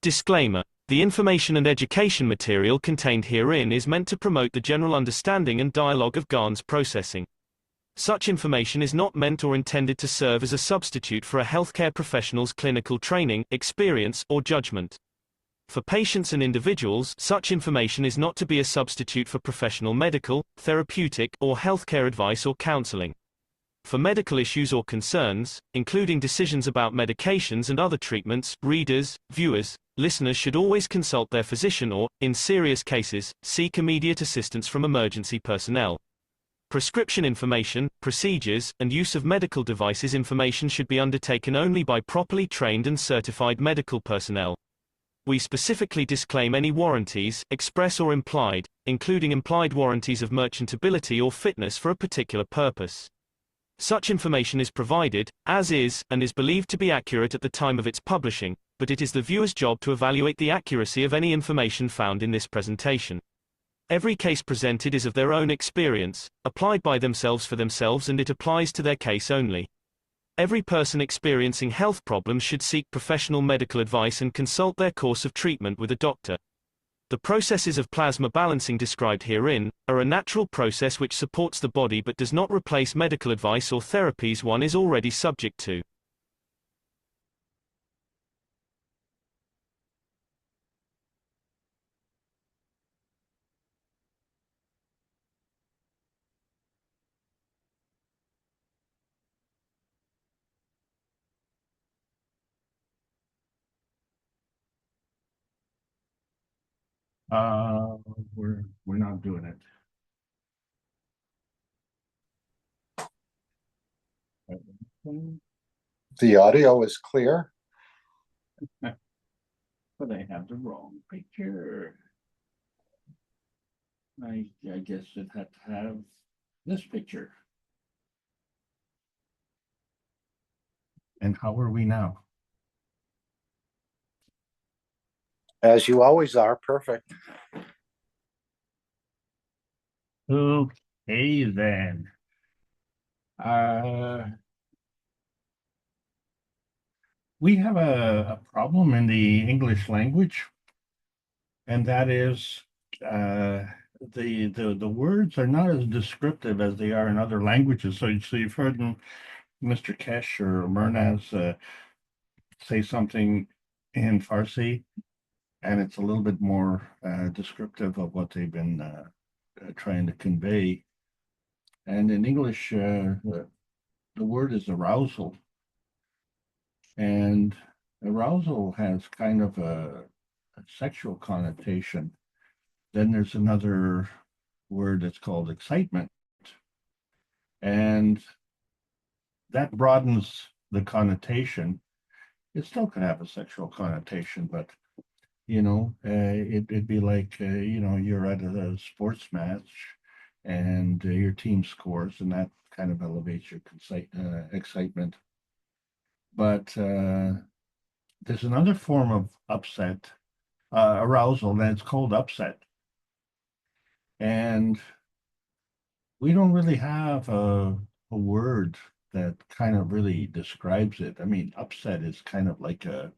Disclaimer. The information and education material contained herein is meant to promote the general understanding and dialogue of GAN's processing. Such information is not meant or intended to serve as a substitute for a healthcare professional's clinical training, experience, or judgment. For patients and individuals, such information is not to be a substitute for professional medical, therapeutic, or healthcare advice or counseling. For medical issues or concerns, including decisions about medications and other treatments, readers, viewers, listeners should always consult their physician or, in serious cases, seek immediate assistance from emergency personnel. Prescription information, procedures, and use of medical devices information should be undertaken only by properly trained and certified medical personnel. We specifically disclaim any warranties, express or implied, including implied warranties of merchantability or fitness for a particular purpose. Such information is provided, as is, and is believed to be accurate at the time of its publishing, but it is the viewer's job to evaluate the accuracy of any information found in this presentation. Every case presented is of their own experience, applied by themselves for themselves, and it applies to their case only. Every person experiencing health problems should seek professional medical advice and consult their course of treatment with a doctor. The processes of plasma balancing described herein are a natural process which supports the body but does not replace medical advice or therapies one is already subject to. Uh, we're not doing it. The audio is clear. But I have the wrong picture. I guess it had to have this picture. And how are we now? As you always are, perfect. Okay, then. We have a problem in the English language, and that is the words are not as descriptive as they are in other languages. So you've heard Mr. Kesh or Murnaz say something in Farsi, and it's a little bit more descriptive of what they've been trying to convey. And in English, the word is arousal. And arousal has kind of a sexual connotation. Then there's another word that's called excitement. And that broadens the connotation. It still could have a sexual connotation, but it'd be like, you're at a sports match and your team scores, and that kind of elevates your excitement. But there's another form of arousal, that's called upset. And we don't really have a word that kind of really describes it. I mean, upset is kind of like a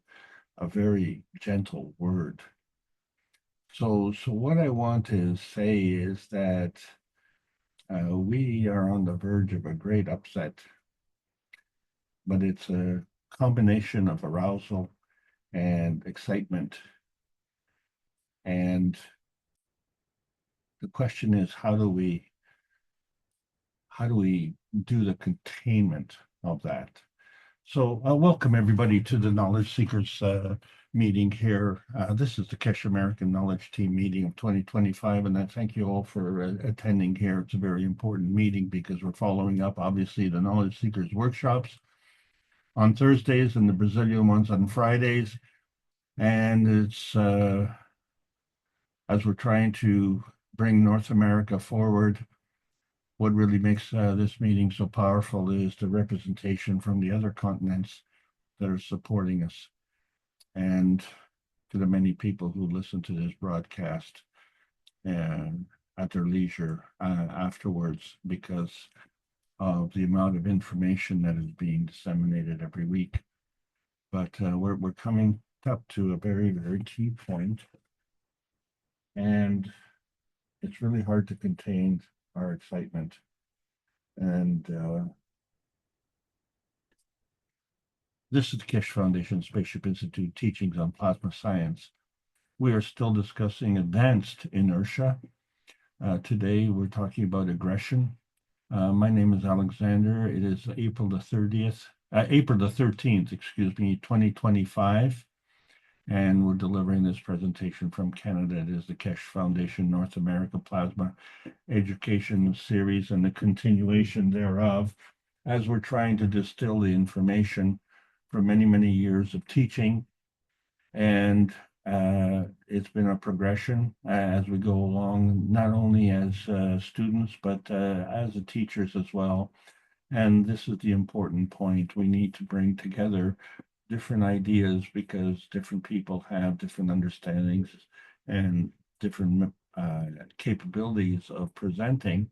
very gentle word. So what I want to say is that we are on the verge of a great upset, but it's a combination of arousal and excitement. And the question is, how do we do the containment of that? So welcome everybody to the Knowledge Seekers meeting here. This is the Kesh American Knowledge Team meeting of 2025, and I thank you all for attending here. It's a very important meeting because we're following up, obviously, the Knowledge Seekers workshops on Thursdays and the Brazilian ones on Fridays. And it's as we're trying to bring North America forward, what really makes this meeting so powerful is the representation from the other continents that are supporting us, and to the many people who listen to this broadcast and at their leisure afterwards, because of the amount of information that is being disseminated every week. But we're coming up to a very, very key point, and it's really hard to contain our excitement. And this is the Kish Foundation Spaceship Institute teachings on plasma science. We are still discussing advanced inertia. Today we're talking about aggression. My name is Alexander. It is April the 13th, excuse me, 2025. And we're delivering this presentation from Canada. It is the Kesh Foundation North America Plasma Education Series and the continuation thereof, as we're trying to distill the information from many, many years of teaching. And it's been a progression as we go along, not only as students, but as the teachers as well. And this is the important point. We need to bring together different ideas because different people have different understandings and different capabilities of presenting.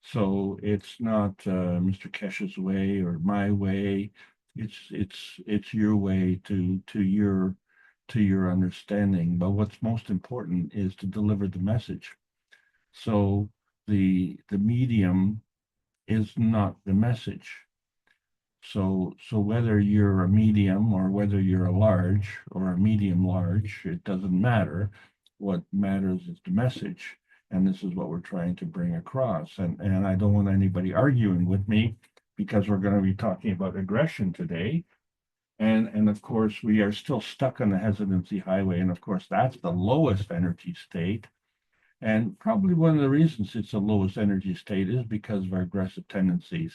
So it's not Mr. Kesh's way or my way. It's your way to your understanding. But what's most important is to deliver the message. So the medium is not the message. So whether you're a medium or whether you're a large or a medium large, it doesn't matter. What matters is the message. And this is what we're trying to bring across. And I don't want anybody arguing with me because we're going to be talking about aggression today. And of course, we are still stuck on the hesitancy highway. And of course, that's the lowest energy state. And probably one of the reasons it's the lowest energy state is because of our aggressive tendencies.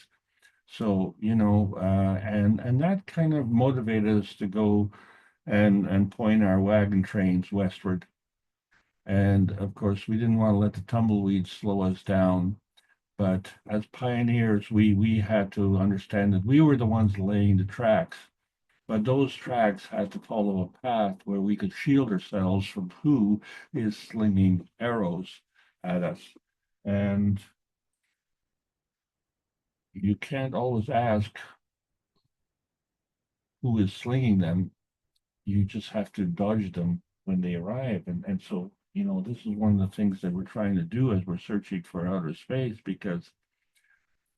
So, and that kind of motivated us to go and point our wagon trains westward. And of course, we didn't want to let the tumbleweeds slow us down. But as pioneers, we had to understand that we were the ones laying the tracks. But those tracks had to follow a path where we could shield ourselves from who is slinging arrows at us. And you can't always ask who is slinging them. You just have to dodge them when they arrive. And so, this is one of the things that we're trying to do as we're searching for outer space, because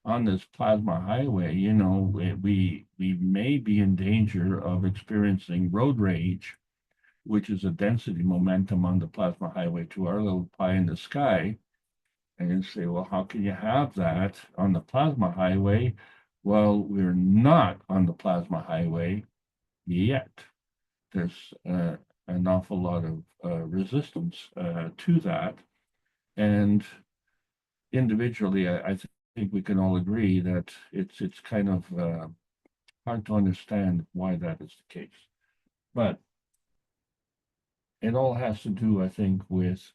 on this plasma highway, we may be in danger of experiencing road rage, which is a density momentum on the plasma highway to our little pie in the sky. And you say, well, how can you have that on the plasma highway? Well, we're not on the plasma highway yet. There's an awful lot of resistance to that. And individually, I think we can all agree that it's kind of hard to understand why that is the case. But it all has to do, I think, with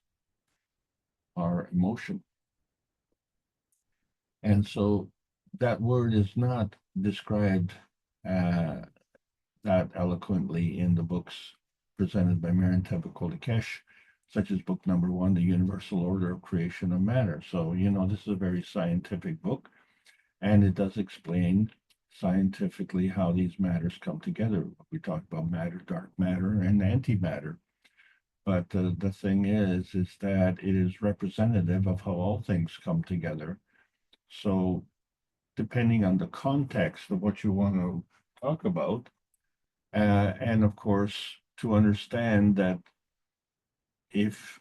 our emotion. And so that word is not described that eloquently in the books presented by Marian Kesh, such as book number 1, The Universal Order of Creation of Matter. So, this is a very scientific book, and it does explain scientifically how these matters come together. We talk about matter, dark matter, and antimatter. But the thing is that it is representative of how all things come together. So depending on the context of what you want to talk about, and of course, to understand that if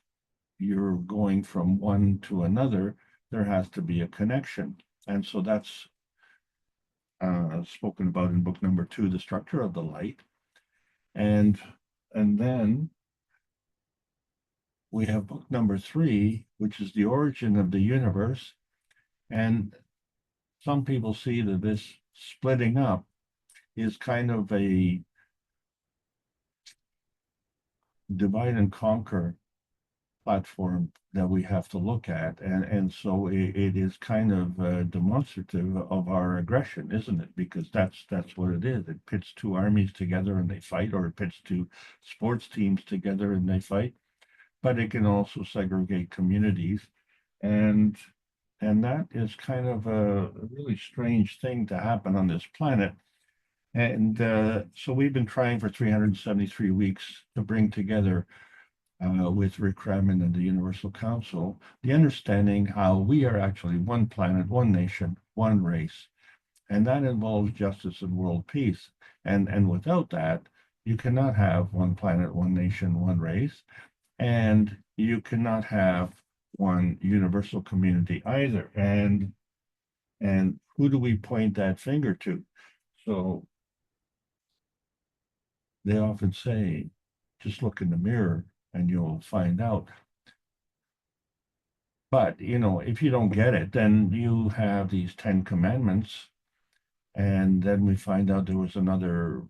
you're going from one to another, there has to be a connection. And so that's spoken about in book number 2, The Structure of the Light. And then we have book number 3, which is The Origin of the Universe. And some people see that this splitting up is kind of a divide and conquer platform that we have to look at. And so it is kind of demonstrative of our aggression, isn't it? Because that's what it is. It pits two armies together and they fight, or it pits two sports teams together and they fight. But it can also segregate communities. And that is kind of a really strange thing to happen on this planet. And so we've been trying for 373 weeks to bring together with Rick Raman and the Universal Council, the understanding how we are actually one planet, one nation, one race. And that involves justice and world peace. And without that, you cannot have one planet, one nation, one race. And you cannot have one universal community either. And who do we point that finger to? So they often say, just look in the mirror and you'll find out. But, if you don't get it, then you have these 10 commandments. And then we find out there was another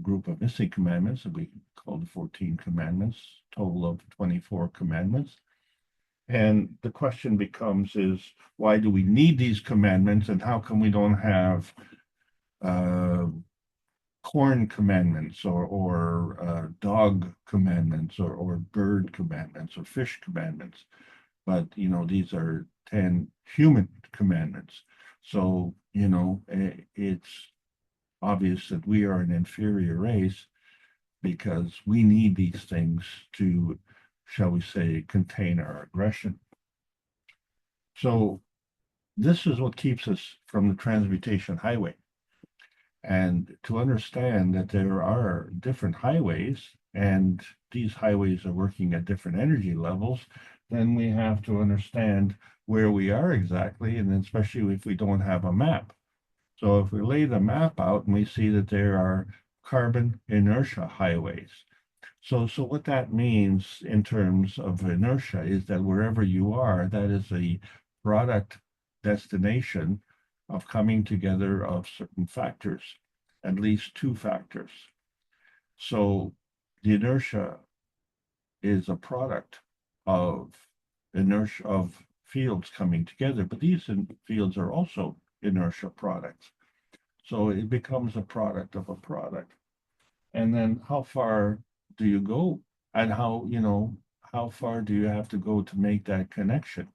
group of missing commandments that we call the 14 commandments, total of 24 commandments. And the question becomes is, why do we need these commandments, and how come we don't have corn commandments or dog commandments or bird commandments or fish commandments? But, these are 10 human commandments. So, it's obvious that we are an inferior race because we need these things to, shall we say, contain our aggression. So this is what keeps us from the transmutation highway. And to understand that there are different highways and these highways are working at different energy levels, then we have to understand where we are exactly, and especially if we don't have a map. So if we lay the map out and we see that there are carbon inertia highways. So what that means in terms of inertia is that wherever you are, that is a product destination of coming together of certain factors, at least two factors. So the inertia is a product of inertia of fields coming together, but these fields are also inertia products. So it becomes a product of a product. And then how far do you go? And how far do you have to go to make that connection?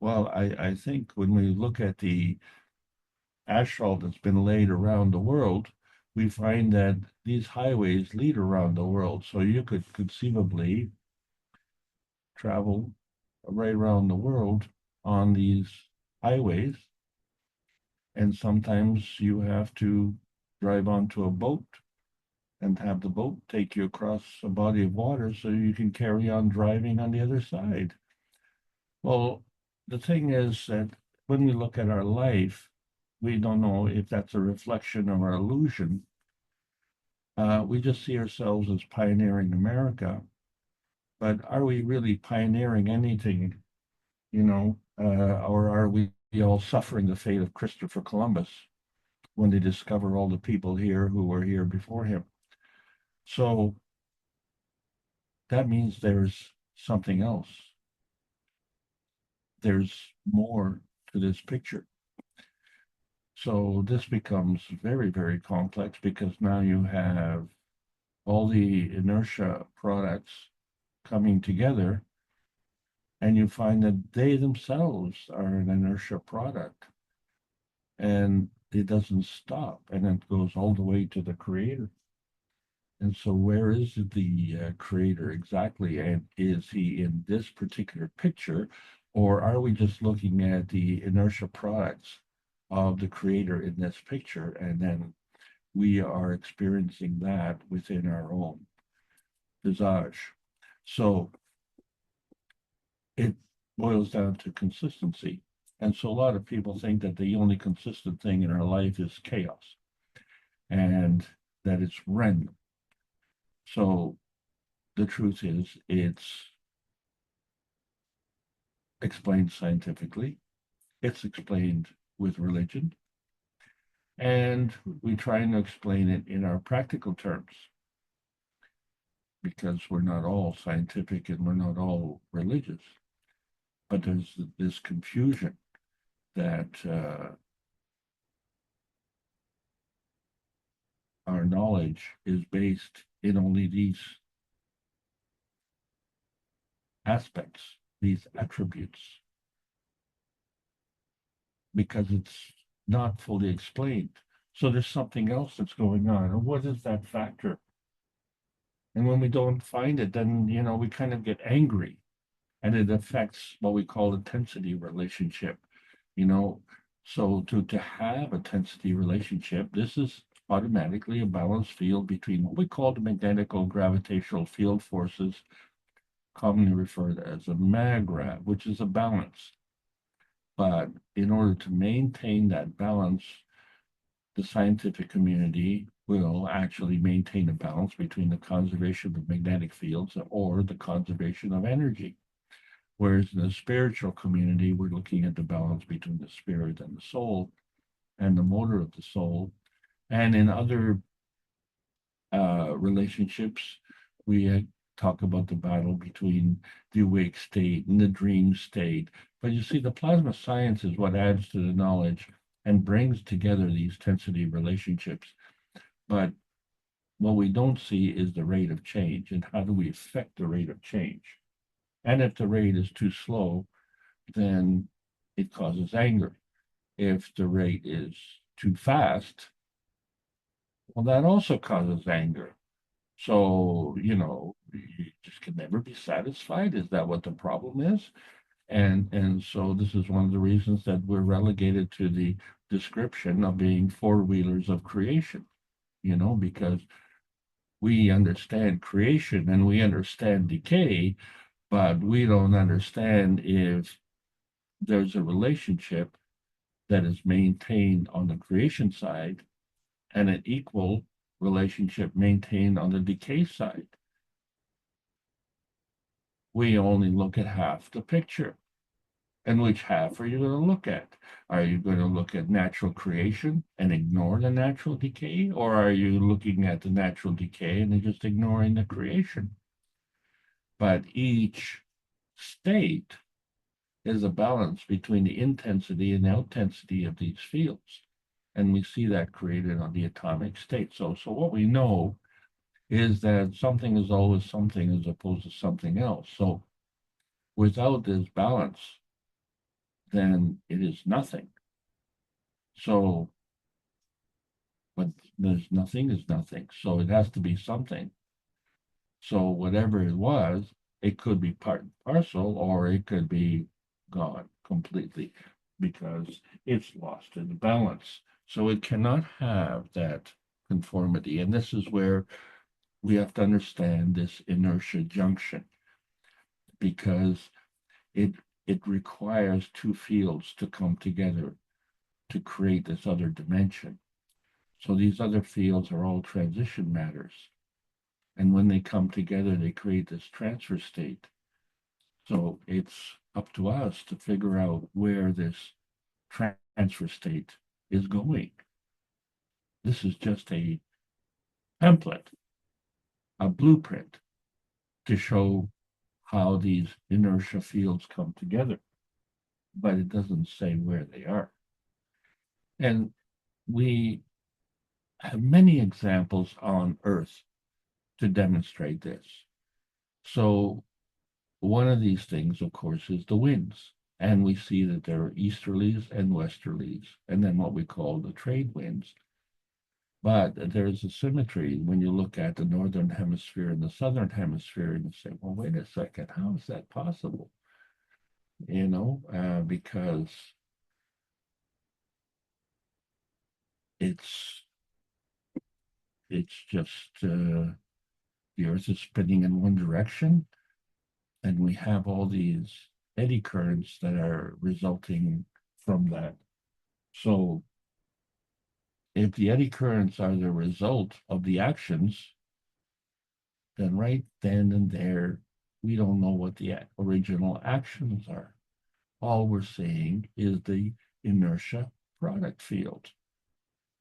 Well, I think when we look at the asphalt that's been laid around the world, we find that these highways lead around the world. So you could conceivably travel right around the world on these highways. And sometimes you have to drive onto a boat and have the boat take you across a body of water so you can carry on driving on the other side. Well, the thing is that when we look at our life, we don't know if that's a reflection of our illusion. We just see ourselves as pioneering America, but are we really pioneering anything, or are we all suffering the fate of Christopher Columbus when they discover all the people here who were here before him? So that means there's something else. There's more to this picture. So this becomes very, very complex because now you have all the inertia products coming together, and you find that they themselves are an inertia product, and it doesn't stop, and it goes all the way to the creator. And so where is the creator exactly? And is he in this particular picture, or are we just looking at the inertia products of the creator in this picture, and then we are experiencing that within our own visage? So it boils down to consistency. And so a lot of people think that the only consistent thing in our life is chaos and that it's random. So the truth is, it's explained scientifically, it's explained with religion, and we try to explain it in our practical terms because we're not all scientific and we're not all religious. But there's this confusion that our knowledge is based in only these aspects, these attributes, because it's not fully explained. So there's something else that's going on. And what is that factor? And when we don't find it, then, we kind of get angry, and it affects what we call a tensity relationship, you know. So to have a tensity relationship, this is automatically a balanced field between what we call the magnetical gravitational field forces, commonly referred as a MAGRAV, which is a balance. But in order to maintain that balance, the scientific community will actually maintain a balance between the conservation of magnetic fields or the conservation of energy. Whereas in the spiritual community, we're looking at the balance between the spirit and the soul and the motor of the soul. And in other relationships, we talk about the battle between the awake state and the dream state. But you see, the plasma science is what adds to the knowledge and brings together these tensity relationships. But what we don't see is the rate of change, and how do we affect the rate of change. And if the rate is too slow, then it causes anger. If the rate is too fast, well, that also causes anger. So, you just can never be satisfied. Is that what the problem is? And so this is one of the reasons that we're relegated to the description of being four-wheelers of creation, because we understand creation and we understand decay, but we don't understand if there's a relationship that is maintained on the creation side and an equal relationship maintained on the decay side. We only look at half the picture. And which half are you going to look at? Are you going to look at natural creation and ignore the natural decay? Or are you looking at the natural decay and just ignoring the creation? But each state is a balance between the intensity and outtensity of these fields. And we see that created on the atomic state. So what we know is that something is always something as opposed to something else. So without this balance, then it is nothing. So, but there's nothing is nothing. So it has to be something. So whatever it was, it could be part and parcel, or it could be gone completely because it's lost in the balance. So it cannot have that conformity. And this is where we have to understand this inertia junction, because it requires two fields to come together to create this other dimension. So these other fields are all transition matters. And when they come together, they create this transfer state. So it's up to us to figure out where this transfer state is going. This is just a template, a blueprint to show how these inertia fields come together, but it doesn't say where they are. And we have many examples on Earth to demonstrate this. So one of these things, of course, is the winds. And we see that there are easterlies and westerlies, and then what we call the trade winds. But there's a symmetry when you look at the northern hemisphere and the southern hemisphere, and you say, well, wait a second, how is that possible? Because it's just the Earth is spinning in one direction, and we have all these eddy currents that are resulting from that. So if the eddy currents are the result of the actions, then right then and there, we don't know what the original actions are. All we're saying is the inertia product field.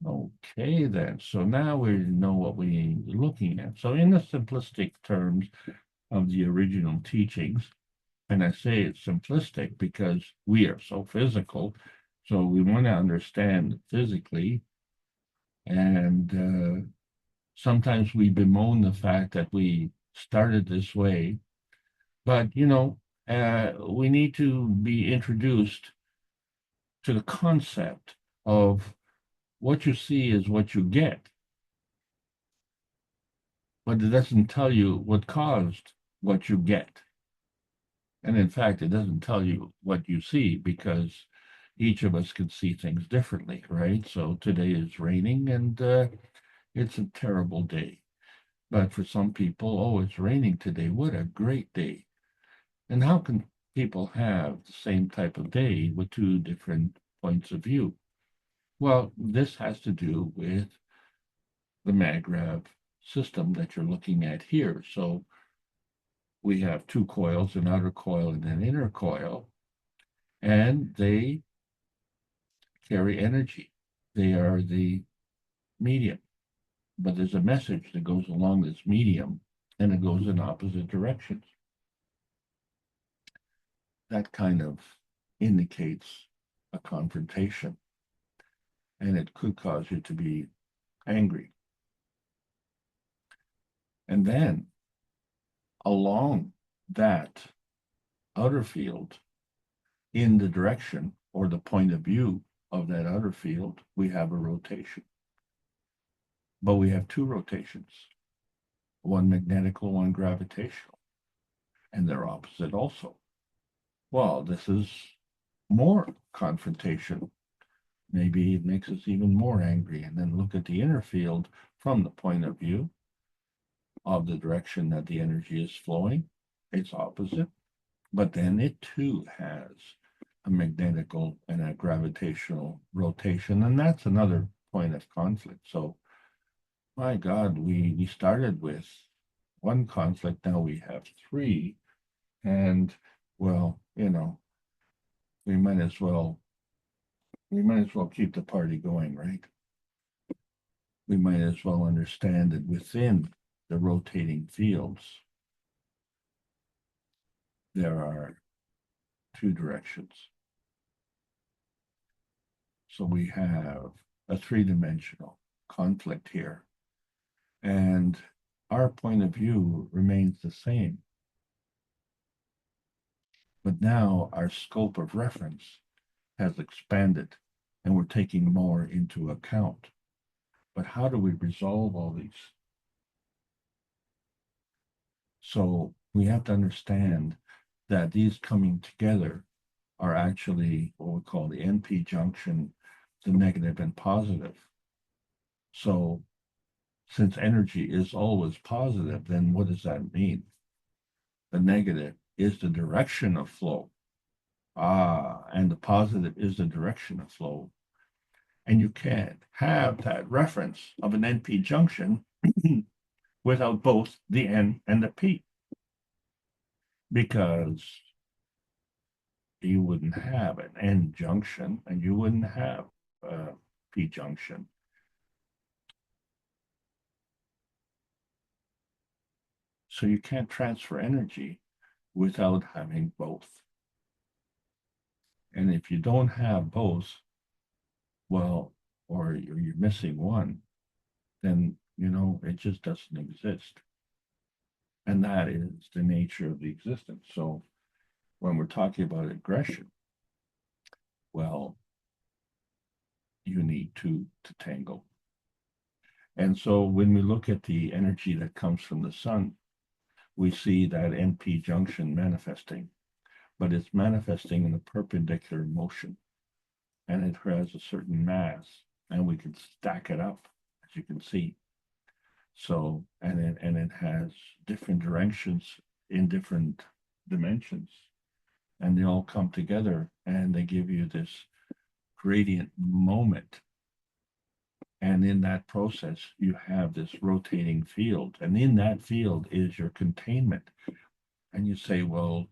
Okay, then. So now we know what we're looking at. So in the simplistic terms of the original teachings, and I say it's simplistic because we are so physical, so we want to understand physically, and sometimes we bemoan the fact that we started this way, but we need to be introduced to the concept of what you see is what you get, but it doesn't tell you what caused what you get. And in fact, it doesn't tell you what you see because each of us can see things differently, right? So today is raining and it's a terrible day. But for some people, oh, it's raining today. What a great day. And how can people have the same type of day with two different points of view? Well, this has to do with the maggrav system that you're looking at here. So we have two coils, an outer coil and an inner coil, and they carry energy. They are the medium. But there's a message that goes along this medium, and it goes in opposite directions. That kind of indicates a confrontation, and it could cause you to be angry. And then along that outer field, in the direction or the point of view of that outer field, we have a rotation. But we have two rotations, one magnetical, one gravitational, and they're opposite also. Well, this is more confrontation. Maybe it makes us even more angry. And then look at the inner field from the point of view of the direction that the energy is flowing. It's opposite, but then it too has a magnetical and a gravitational rotation, and that's another point of conflict. So, my God, we started with one conflict, now we have three, and well, you know, we might as well keep the party going, right? We might as well understand that within the rotating fields, there are two directions. So we have a three-dimensional conflict here, and our point of view remains the same. But now our scope of reference has expanded, and we're taking more into account. But how do we resolve all these? So we have to understand that these coming together are actually what we call the NP junction, the negative and positive. So since energy is always positive, then what does that mean? The negative is the direction of flow. And the positive is the direction of flow. And you can't have that reference of an NP junction without both the N and the P, because you wouldn't have an N junction and you wouldn't have a P junction. So you can't transfer energy without having both. And if you don't have both, well, or you're missing one, then, you know, it just doesn't exist. And that is the nature of the existence. So when we're talking about aggression, well, you need two to tango. And so when we look at the energy that comes from the sun, we see that NP junction manifesting, but it's manifesting in a perpendicular motion, and it has a certain mass, and we can stack it up, as you can see. So, and it has different directions in different dimensions, and they all come together, and they give you this gradient moment. And in that process, you have this rotating field, and in that field is your containment. And you say, well,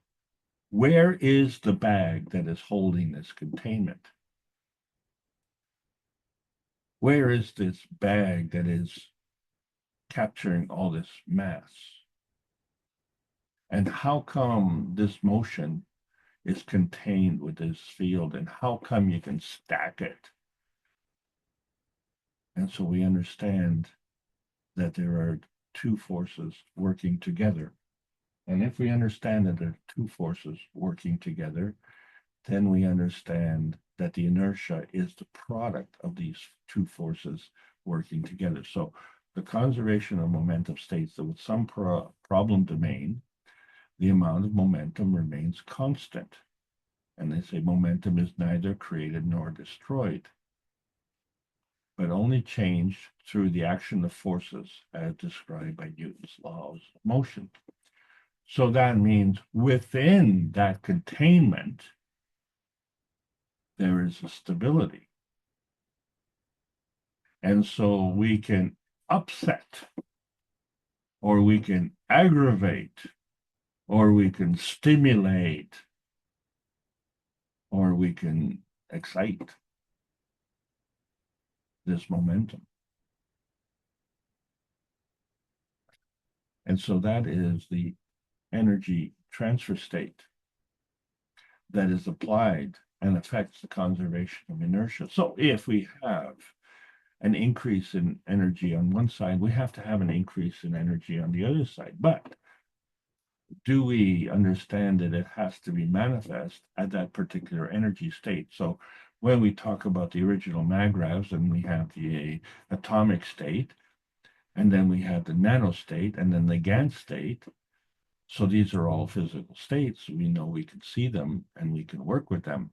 where is the bag that is holding this containment? Where is this bag that is capturing all this mass? And how come this motion is contained with this field, and how come you can stack it? And so we understand that there are two forces working together. And if we understand that there are two forces working together, then we understand that the inertia is the product of these two forces working together. So the conservation of momentum states that with some problem domain, the amount of momentum remains constant. And they say momentum is neither created nor destroyed, but only changed through the action of forces as described by Newton's laws of motion. So that means within that containment, there is a stability. And so we can upset, or we can aggravate, or we can stimulate, or we can excite this momentum. And so that is the energy transfer state that is applied and affects the conservation of inertia. So if we have an increase in energy on one side, we have to have an increase in energy on the other side. But do we understand that it has to be manifest at that particular energy state? So when we talk about the original magravs, and we have the atomic state, and then we have the nanostate, and then the GAN state. So these are all physical states. We know we can see them and we can work with them.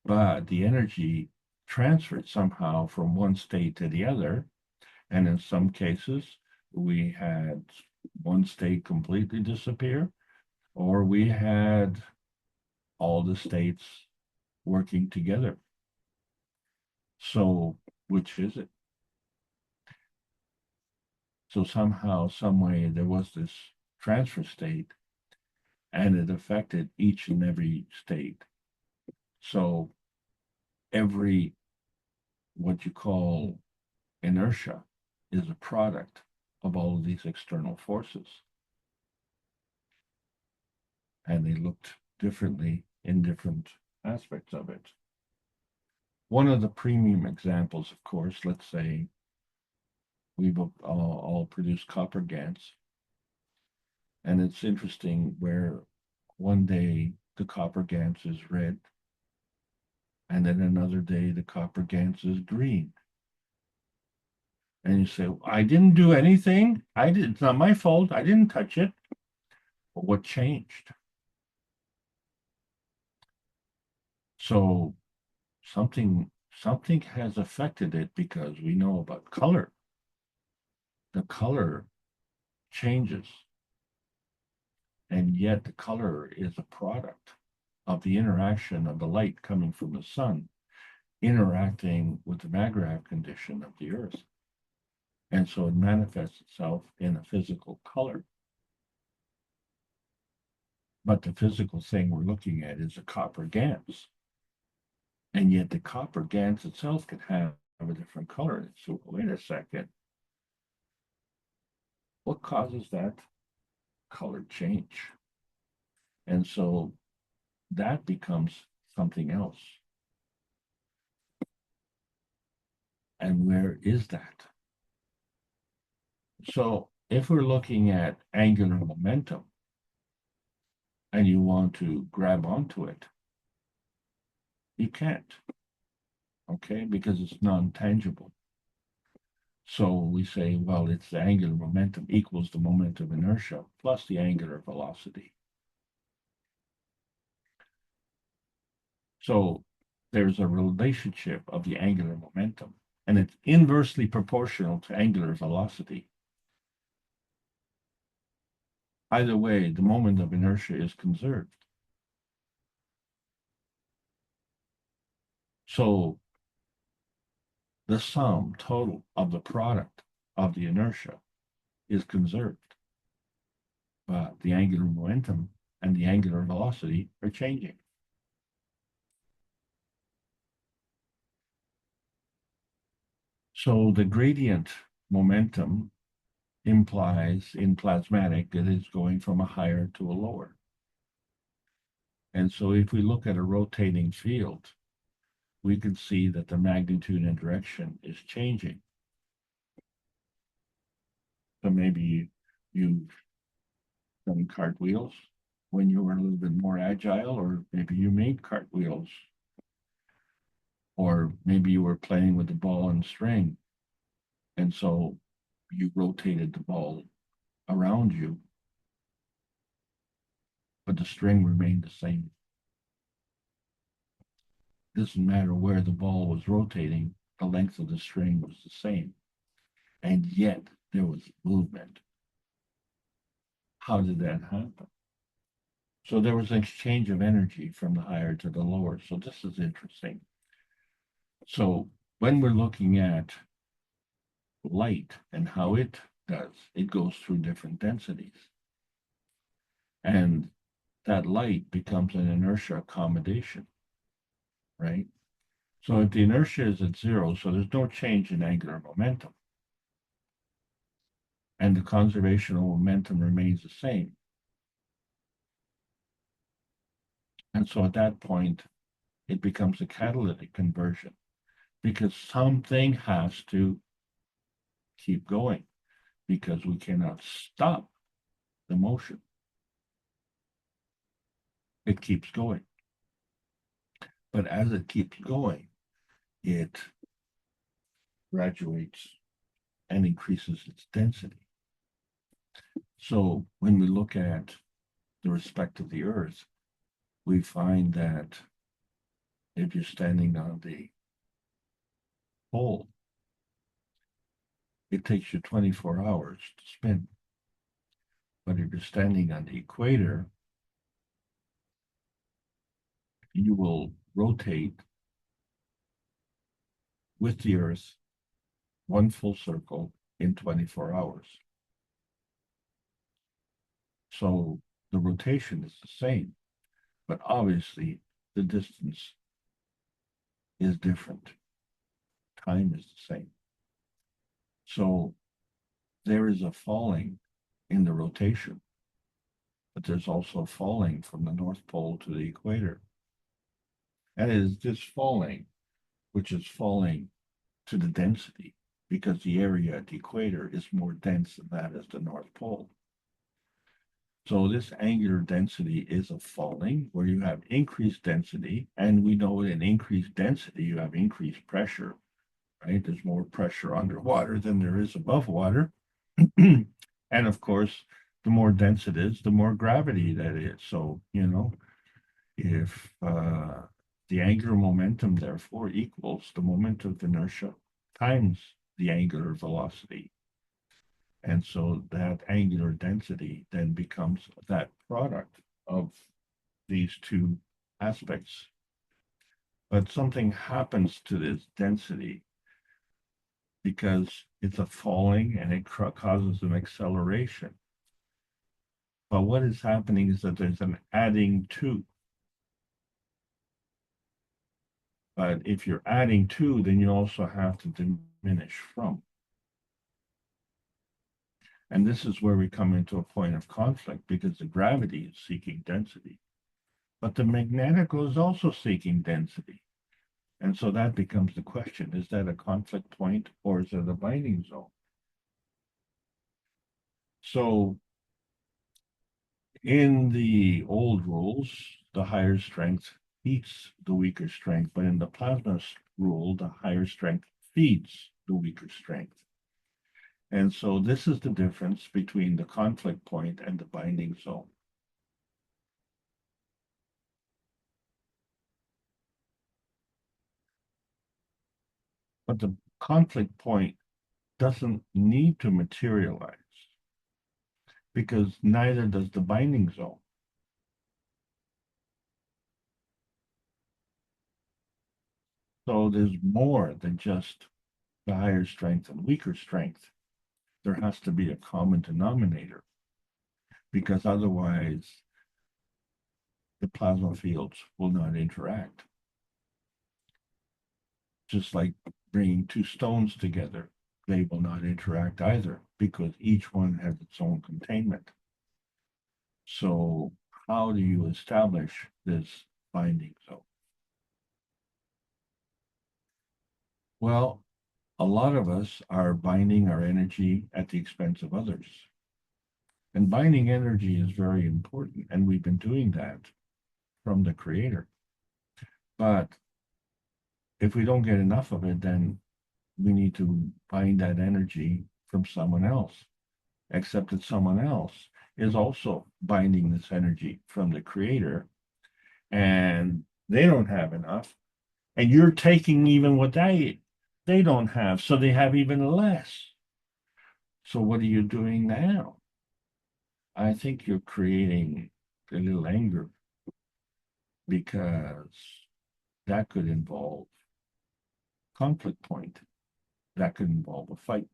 But the energy transferred somehow from one state to the other. And in some cases, we had one state completely disappear, or we had all the states working together. So which is it? So somehow, some way, there was this transfer state, and it affected each and every state. So every, what you call inertia, is a product of all of these external forces. And they looked differently in different aspects of it. One of the premium examples, of course, let's say we've all produced copper GANs. And it's interesting where one day the copper GANs is red, and then another day the copper GANs is green. And you say, I didn't do anything. It's not my fault. I didn't touch it. But what changed? So something has affected it, because we know about color. The color changes. And yet the color is a product of the interaction of the light coming from the sun interacting with the magrav condition of the earth. And so it manifests itself in a physical color. But the physical thing we're looking at is a copper GANs. And yet the copper GANs itself can have a different color. So wait a second. What causes that color change? And so that becomes something else. And where is that? So if we're looking at angular momentum and you want to grab onto it, you can't, okay, because it's non-tangible. So we say, well, it's the angular momentum equals the moment of inertia plus the angular velocity. So there's a relationship of the angular momentum, and it's inversely proportional to angular velocity. Either way, the moment of inertia is conserved. So the sum total of the product of the inertia is conserved, but the angular momentum and the angular velocity are changing. So the gradient momentum implies in plasmatic it is going from a higher to a lower. And so if we look at a rotating field, we can see that the magnitude and direction is changing. So maybe you've done cartwheels when you were a little bit more agile, or maybe you made cartwheels Or maybe you were playing with the ball and string, and so you rotated the ball around you, but the string remained the same. Doesn't matter where the ball was rotating, the length of the string was the same. And yet there was movement. How did that happen? So there was an exchange of energy from the higher to the lower. So this is interesting. So when we're looking at light and how it does, it goes through different densities. And that light becomes an inertia accommodation, right? So if the inertia is at zero, so there's no change in angular momentum, and the conservation of momentum remains the same. And so at that point, it becomes a catalytic conversion because something has to keep going because we cannot stop the motion. It keeps going. But as it keeps going, it graduates and increases its density. So when we look at the respect of the Earth, we find that if you're standing on the pole, it takes you 24 hours to spin. But if you're standing on the equator, you will rotate with the Earth one full circle in 24 hours. So the rotation is the same, but obviously the distance is different. Time is the same. So there is a falling in the rotation, but there's also falling from the North Pole to the equator. And it is this falling, which is falling to the density, because the area at the equator is more dense than that as the North Pole. So this angular density is a falling where you have increased density, and we know in increased density you have increased pressure, right? There's more pressure underwater than there is above water. And of course, the more dense it is, the more gravity that is. So, you know, if the angular momentum therefore equals the moment of inertia times the angular velocity. And so that angular density then becomes that product of these two aspects. But something happens to this density because it's a falling and it causes an acceleration. But what is happening is that there's an adding to. But if you're adding to, then you also have to diminish from. And this is where we come into a point of conflict because the gravity is seeking density, but the magnetical is also seeking density. And so that becomes the question, is that a conflict point or is it a binding zone? So in the old rules, the higher strength beats the weaker strength, but in the plasma rule, the higher strength feeds the weaker strength. And so this is the difference between the conflict point and the binding zone. But the conflict point doesn't need to materialize because neither does the binding zone. So there's more than just the higher strength and weaker strength. There has to be a common denominator because otherwise the plasma fields will not interact. Just like bringing two stones together, they will not interact either because each one has its own containment. So how do you establish this binding zone? Well, a lot of us are binding our energy at the expense of others. And binding energy is very important, and we've been doing that from the creator. But if we don't get enough of it, then we need to bind that energy from someone else, except that someone else is also binding this energy from the creator, and they don't have enough, and you're taking even what they don't have, so they have even less. So what are you doing now? I think you're creating a little anger, because that could involve conflict point. That could involve a fight.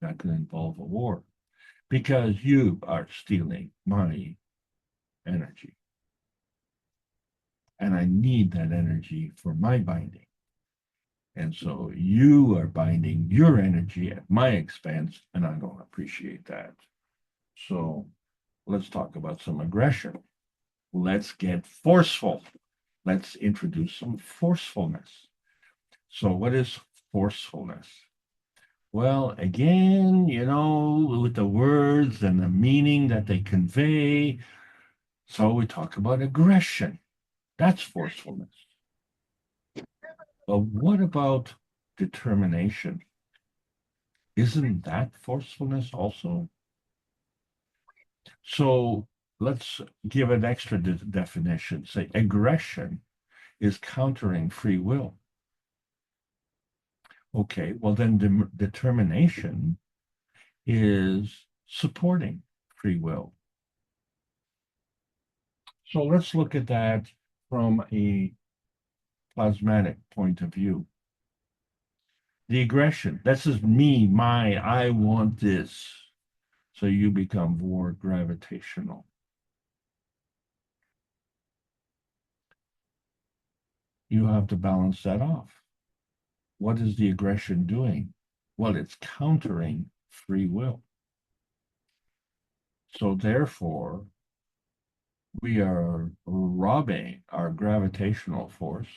That could involve a war, because you are stealing my energy. And I need that energy for my binding. And so you are binding your energy at my expense, and I don't appreciate that. So let's talk about some aggression. Let's get forceful. Let's introduce some forcefulness. So what is forcefulness? Well, again, with the words and the meaning that they convey. So we talk about aggression. That's forcefulness. But what about determination? Isn't that forcefulness also? So let's give an extra definition. Say aggression is countering free will. Okay, well then determination is supporting free will. So let's look at that from a plasmatic point of view. The aggression, this is me, I want this. So you become more gravitational. You have to balance that off. What is the aggression doing? Well, it's countering free will. So therefore, we are robbing our gravitational force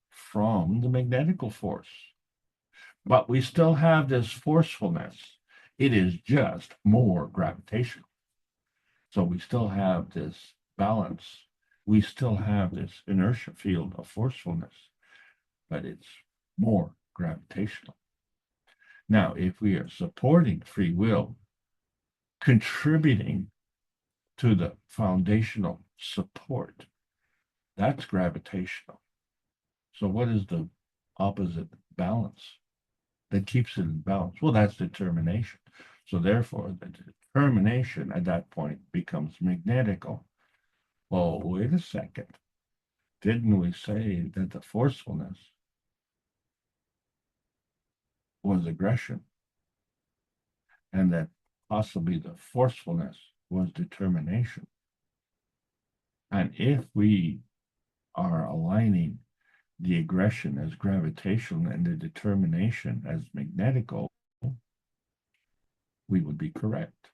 from the magnetical force. But we still have this forcefulness. It is just more gravitational. So we still have this balance. We still have this inertia field of forcefulness, but it's more gravitational. Now, if we are supporting free will, contributing to the foundational support, that's gravitational. So what is the opposite balance that keeps it in balance? Well, that's determination. So therefore, the determination at that point becomes magnetical. Well, wait a second. Didn't we say that the forcefulness was aggression, and that possibly the forcefulness was determination? And if we are aligning the aggression as gravitational and the determination as magnetical, we would be correct.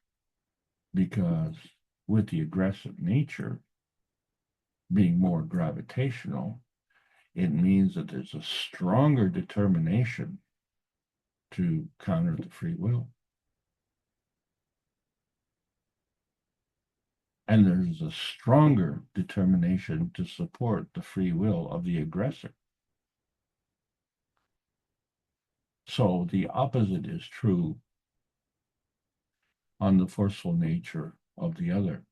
Because with the aggressive nature being more gravitational, it means that there's a stronger determination to counter the free will. And there's a stronger determination to support the free will of the aggressor. So the opposite is true on the forceful nature of the other.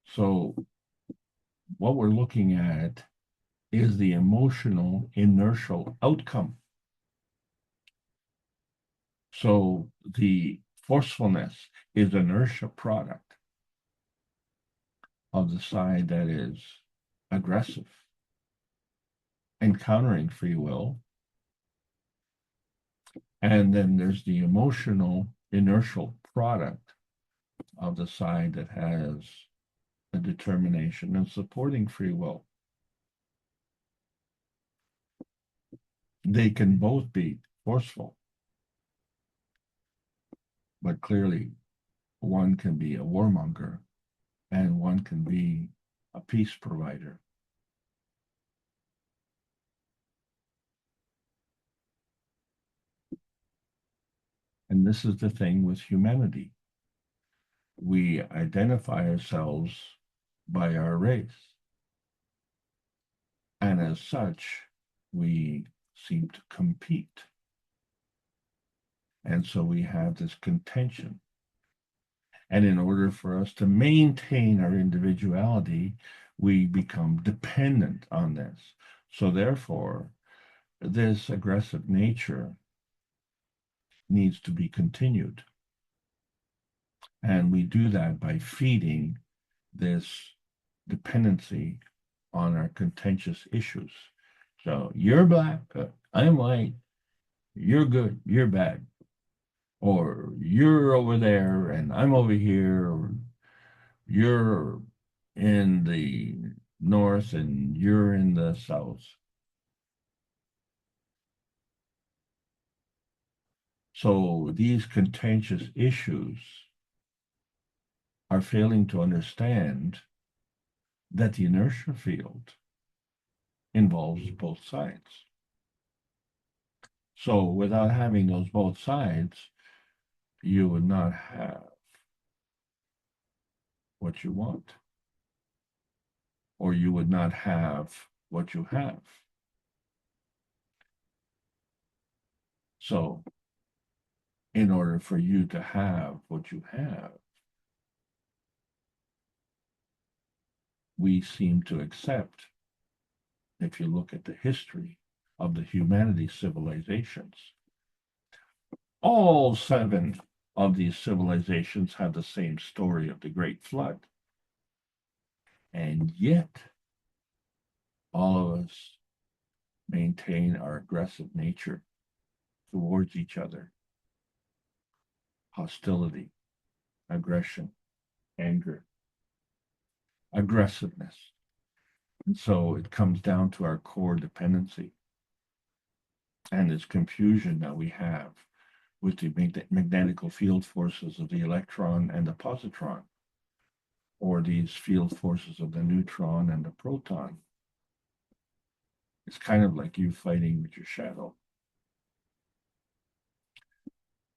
So what we're looking at is the emotional inertial outcome. So the forcefulness is inertia product of the side that is aggressive, encountering free will. And then there's the emotional inertial product of the side that has a determination and supporting free will. They can both be forceful, but clearly one can be a warmonger and one can be a peace provider. And this is the thing with humanity. We identify ourselves by our race. And as such, we seem to compete. And so we have this contention. And in order for us to maintain our individuality, we become dependent on this. So therefore, this aggressive nature needs to be continued. And we do that by feeding this dependency on our contentious issues. So you're black, I'm white, you're good, you're bad. Or you're over there and I'm over here, or you're in the north and you're in the south. So these contentious issues are failing to understand that the inertia field involves both sides. So without having those both sides, you would not have what you want, or you would not have what you have. So in order for you to have what you have, we seem to accept, if you look at the history of the humanity civilizations, all 7 of these civilizations have the same story of the Great Flood. And yet, all of us maintain our aggressive nature towards each other. Hostility, aggression, anger, aggressiveness. And so it comes down to our core dependency and this confusion that we have with the magnetical field forces of the electron and the positron, or these field forces of the neutron and the proton. It's kind of like you fighting with your shadow.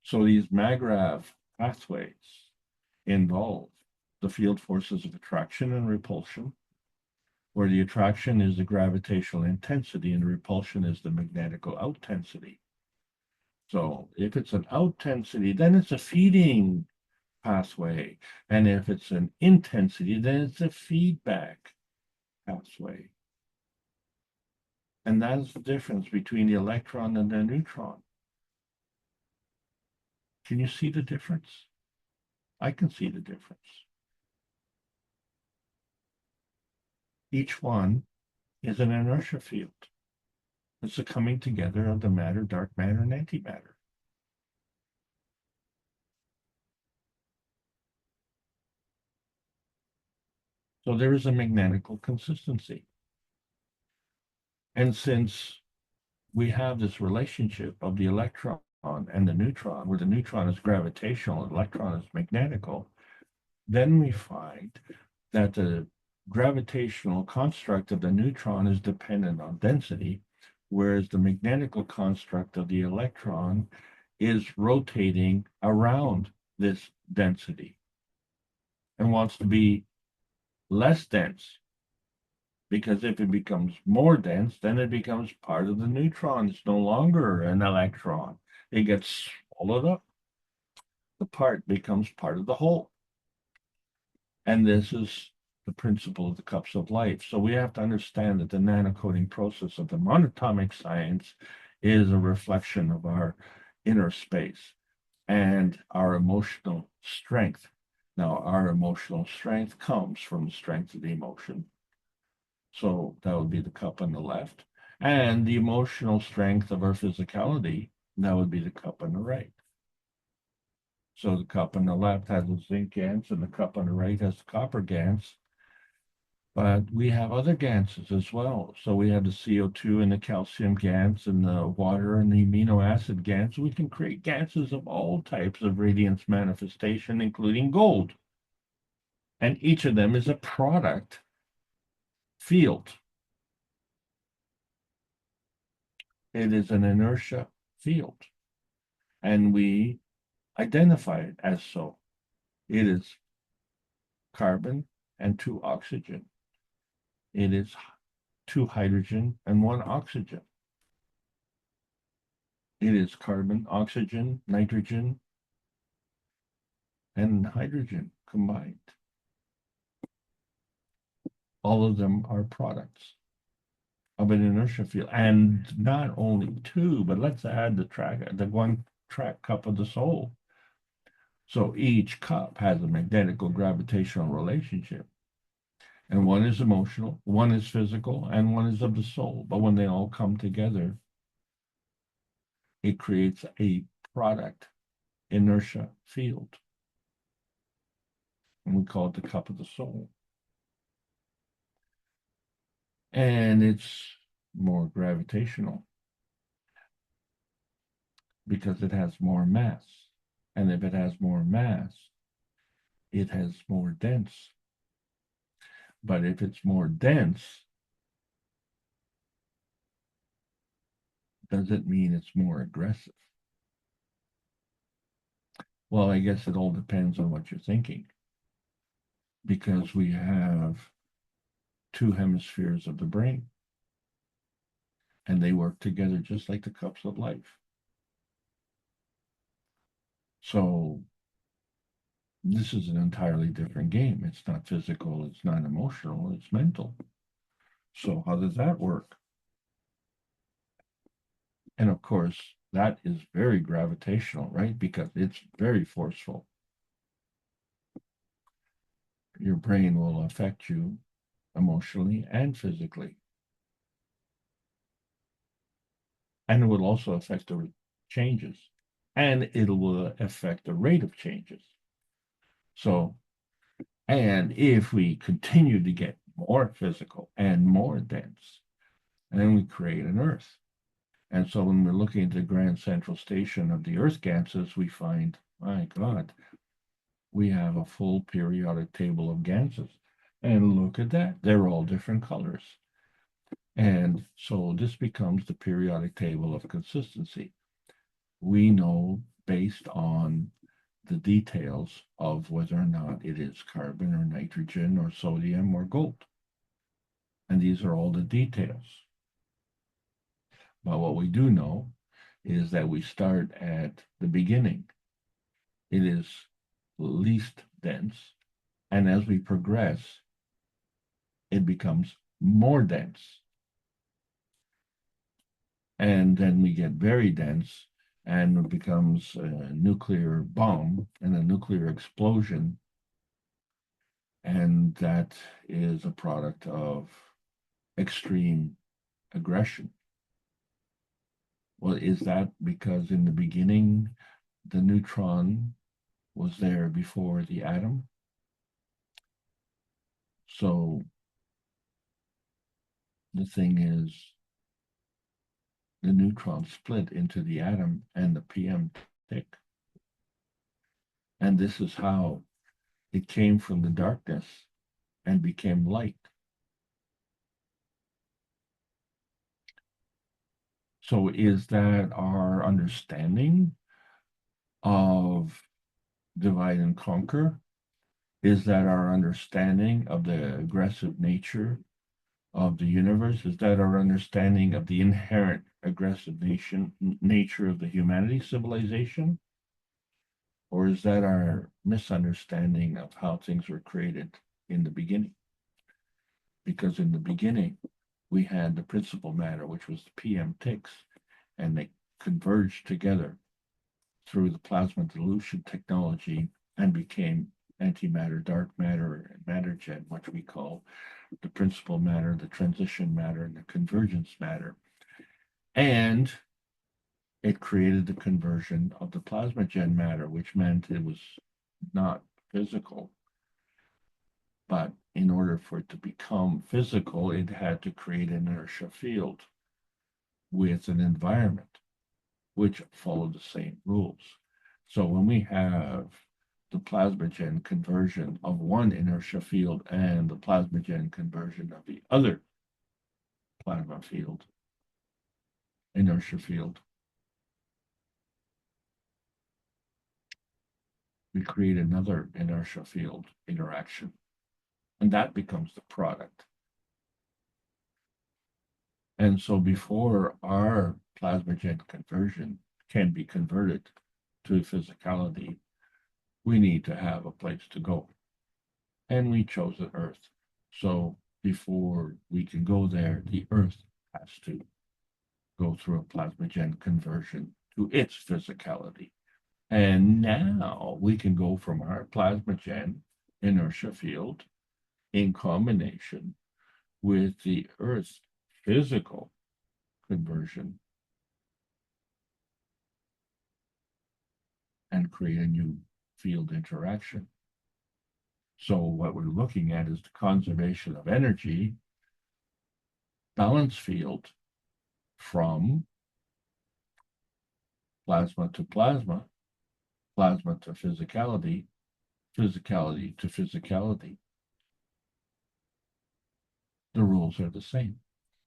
So these Magrav pathways involve the field forces of attraction and repulsion, where the attraction is the gravitational intensity and the repulsion is the magnetical outtensity. So if it's an outtensity, then it's a feeding pathway. And if it's an intensity, then it's a feedback pathway. And that's the difference between the electron and the neutron. Can you see the difference? I can see the difference. Each one is an inertia field. It's the coming together of the matter, dark matter, and antimatter. So there is a magnetical consistency. And since we have this relationship of the electron and the neutron, where the neutron is gravitational, the electron is magnetical, then we find that the gravitational construct of the neutron is dependent on density, whereas the magnetical construct of the electron is rotating around this density and wants to be less dense. Because if it becomes more dense, then it becomes part of the neutron. It's no longer an electron. It gets swallowed up. The part becomes part of the whole. And this is the principle of the cups of life. So we have to understand that the nanocoding process of the monatomic science is a reflection of our inner space and our emotional strength. Now, our emotional strength comes from the strength of the emotion. So that would be the cup on the left. And the emotional strength of our physicality, that would be the cup on the right. So the cup on the left has the zinc GaNs and the cup on the right has the copper GaNs. But we have other GaNs as well. So we have the CO2 and the calcium GaNs and the water and the amino acid GaNs. We can create GaNs of all types of radiance manifestation, including gold. And each of them is a product field. It is an inertia field. And we identify it as so. It is carbon and 2 oxygen. It is 2 hydrogen and 1 oxygen. It is carbon, oxygen, nitrogen, and hydrogen combined. All of them are products of an inertia field. And not only 2, but let's add the 1 track cup of the soul. So each cup has a magnetical gravitational relationship. And 1 is emotional, 1 is physical, and 1 is of the soul. But when they all come together, it creates a product inertia field. And we call it the cup of the soul. And it's more gravitational because it has more mass. And if it has more mass, it has more dense. But if it's more dense, does it mean it's more aggressive? Well, I guess it all depends on what you're thinking. Because we have 2 hemispheres of the brain. And they work together just like the cups of life. So this is an entirely different game. It's not physical, it's not emotional, it's mental. So how does that work? And of course, that is very gravitational, right? Because it's very forceful. Your brain will affect you emotionally and physically. And it will also affect the changes. And it will affect the rate of changes. So, and if we continue to get more physical and more dense, and then we create an Earth. And so when we're looking at the grand central station of the Earth gases, we find, my God, we have a full periodic table of gases. And look at that, they're all different colors. And so this becomes the periodic table of consistency. We know based on the details of whether or not it is carbon or nitrogen or sodium or gold. And these are all the details. But what we do know is that we start at the beginning. It is least dense. And as we progress, it becomes more dense. And then we get very dense and it becomes a nuclear bomb and a nuclear explosion. And that is a product of extreme aggression. Well, is that because in the beginning, the neutron was there before the atom? So the thing is, the neutron split into the atom and the PM tick. And this is how it came from the darkness and became light. So is that our understanding of divide and conquer? Is that our understanding of the aggressive nature of the universe? Is that our understanding of the inherent aggressive nature of the humanity civilization? Or is that our misunderstanding of how things were created in the beginning? Because in the beginning, we had the principal matter, which was the PM ticks, and they converged together through the plasma dilution technology and became antimatter, dark matter, and matter jet, which we call the principal matter, the transition matter, and the convergence matter. And it created the conversion of the plasmagen matter, which meant it was not physical. But in order for it to become physical, it had to create an inertia field with an environment which followed the same rules. So when we have the plasmagen conversion of one inertia field and the plasmagen conversion of the other plasma field, inertia field, we create another inertia field interaction. And that becomes the product. And so before our plasmagen conversion can be converted to physicality, we need to have a place to go. And we chose the Earth. So before we can go there, the Earth has to go through a plasmagen conversion to its physicality. And now we can go from our plasmagen inertia field in combination with the Earth's physical conversion and create a new field interaction. So what we're looking at is the conservation of energy, balance field from plasma to plasma, plasma to physicality, physicality to physicality. The rules are the same,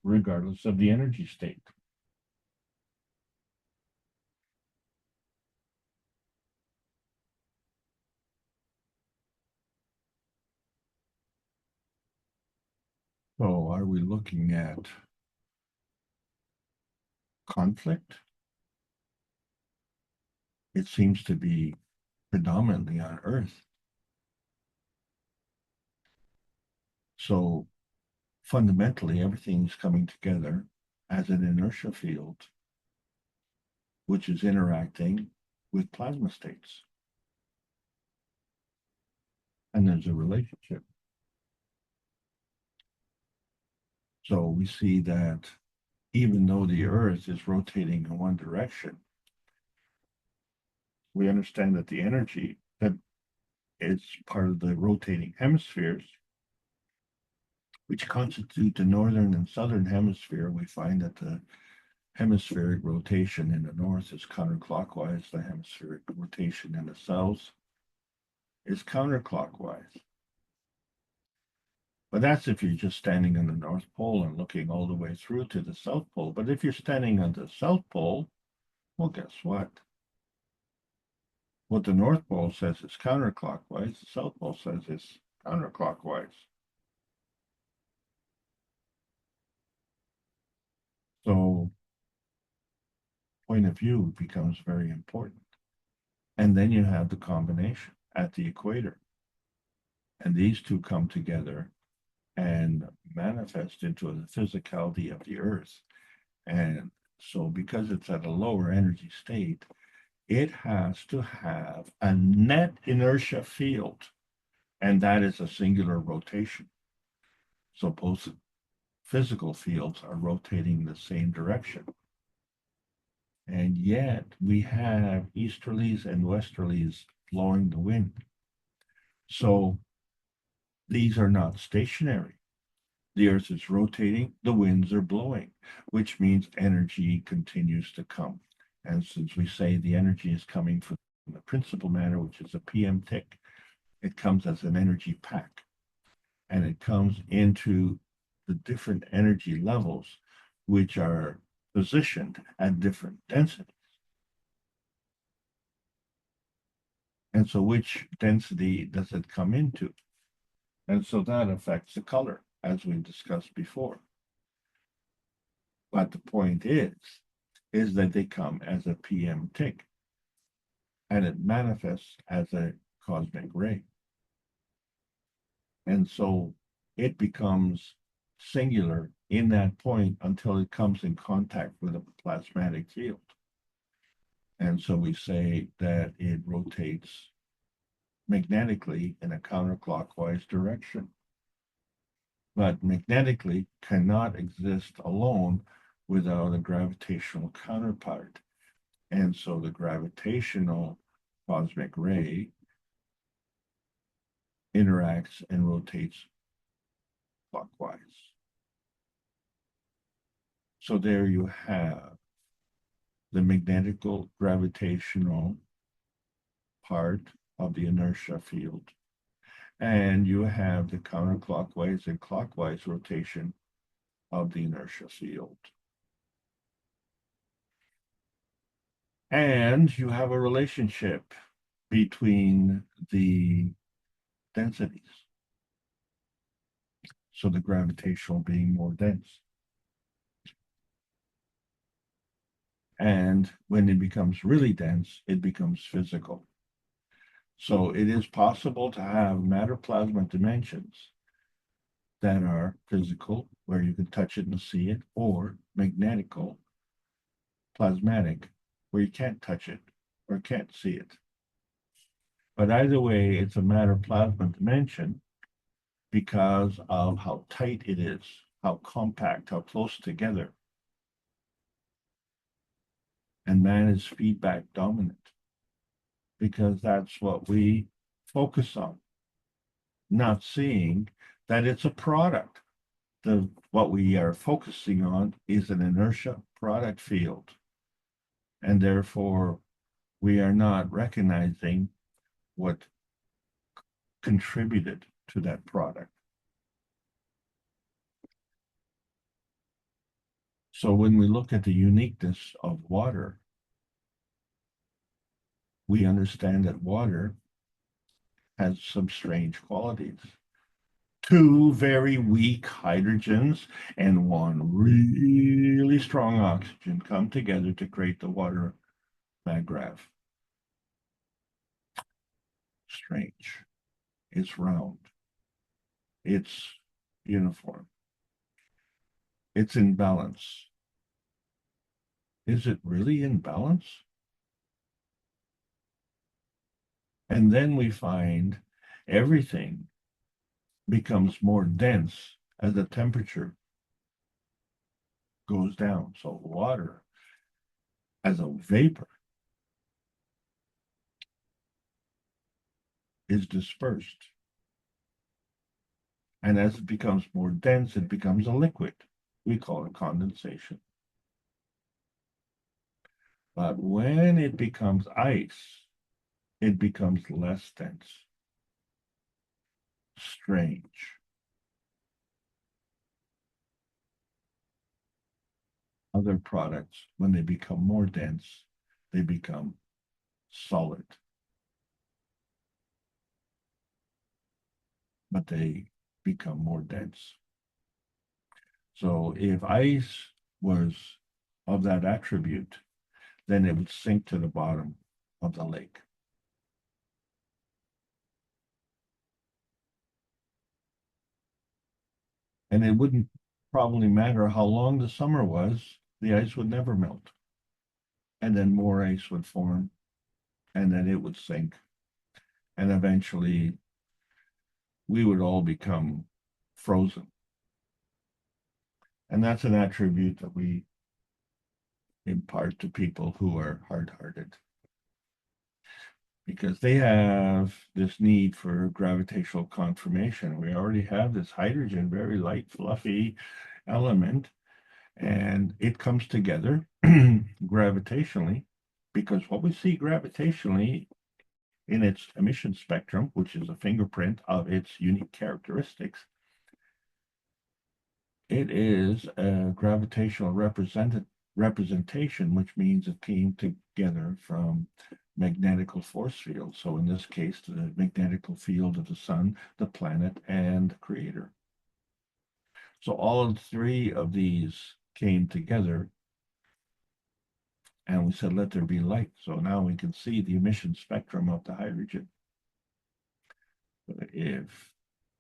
regardless of the energy state. So are we looking at conflict? It seems to be predominantly on Earth. So fundamentally, everything's coming together as an inertia field, which is interacting with plasma states. And there's a relationship. So we see that even though the Earth is rotating in one direction, we understand that the energy that is part of the rotating hemispheres, which constitute the northern and southern hemisphere, we find that the hemispheric rotation in the north is counterclockwise, the hemispheric rotation in the south is counterclockwise. But that's if you're just standing on the North Pole and looking all the way through to the South Pole. But if you're standing on the South Pole, well, guess what? What the North Pole says is counterclockwise, the South Pole says it's counterclockwise. So point of view becomes very important. And then you have the combination at the equator. And these two come together and manifest into the physicality of the Earth. And so because it's at a lower energy state, it has to have a net inertia field, and that is a singular rotation. So both physical fields are rotating in the same direction. And yet we have easterlies and westerlies blowing the wind. So these are not stationary. The Earth is rotating, the winds are blowing, which means energy continues to come. And since we say the energy is coming from the principal matter, which is a PM tick, it comes as an energy pack. And it comes into the different energy levels, which are positioned at different densities. And so which density does it come into? And so that affects the color, as we discussed before. But the point is that they come as a PM tick, and it manifests as a cosmic ray. And so it becomes singular in that point until it comes in contact with a plasmatic field. And so we say that it rotates magnetically in a counterclockwise direction. But magnetically cannot exist alone without a gravitational counterpart. And so the gravitational cosmic ray interacts and rotates clockwise. So there you have the magnetical gravitational part of the inertia field. And you have the counterclockwise and clockwise rotation of the inertia field. And you have a relationship between the densities. So the gravitational being more dense. And when it becomes really dense, it becomes physical. So it is possible to have matter plasma dimensions that are physical, where you can touch it and see it, or magnetical, plasmatic, where you can't touch it or can't see it. But either way, it's a matter plasma dimension because of how tight it is, how compact, how close together. And man is feedback dominant because that's what we focus on, not seeing that it's a product. What we are focusing on is an inertia product field. And therefore, we are not recognizing what contributed to that product. So when we look at the uniqueness of water, we understand that water has some strange qualities. Two very weak hydrogens and one really strong oxygen come together to create the water maggrav. Strange. It's round. It's uniform. It's in balance. Is it really in balance? And then we find everything becomes more dense as the temperature goes down. So water as a vapor is dispersed. And as it becomes more dense, it becomes a liquid. We call it condensation. But when it becomes ice, it becomes less dense. Strange. Other products, when they become more dense, they become solid. But they become more dense. So if ice was of that attribute, then it would sink to the bottom of the lake. And it wouldn't probably matter how long the summer was, the ice would never melt. And then more ice would form, and then it would sink. And eventually, we would all become frozen. And that's an attribute that we impart to people who are hard-hearted, because they have this need for gravitational confirmation. We already have this hydrogen, very light, fluffy element, and it comes together gravitationally, because what we see gravitationally in its emission spectrum, which is a fingerprint of its unique characteristics, it is a gravitational representation, which means it came together from magnetical force fields. So in this case, the magnetical field of the sun, the planet, and the creator. So all three of these came together, and we said, let there be light. So now we can see the emission spectrum of the hydrogen. But if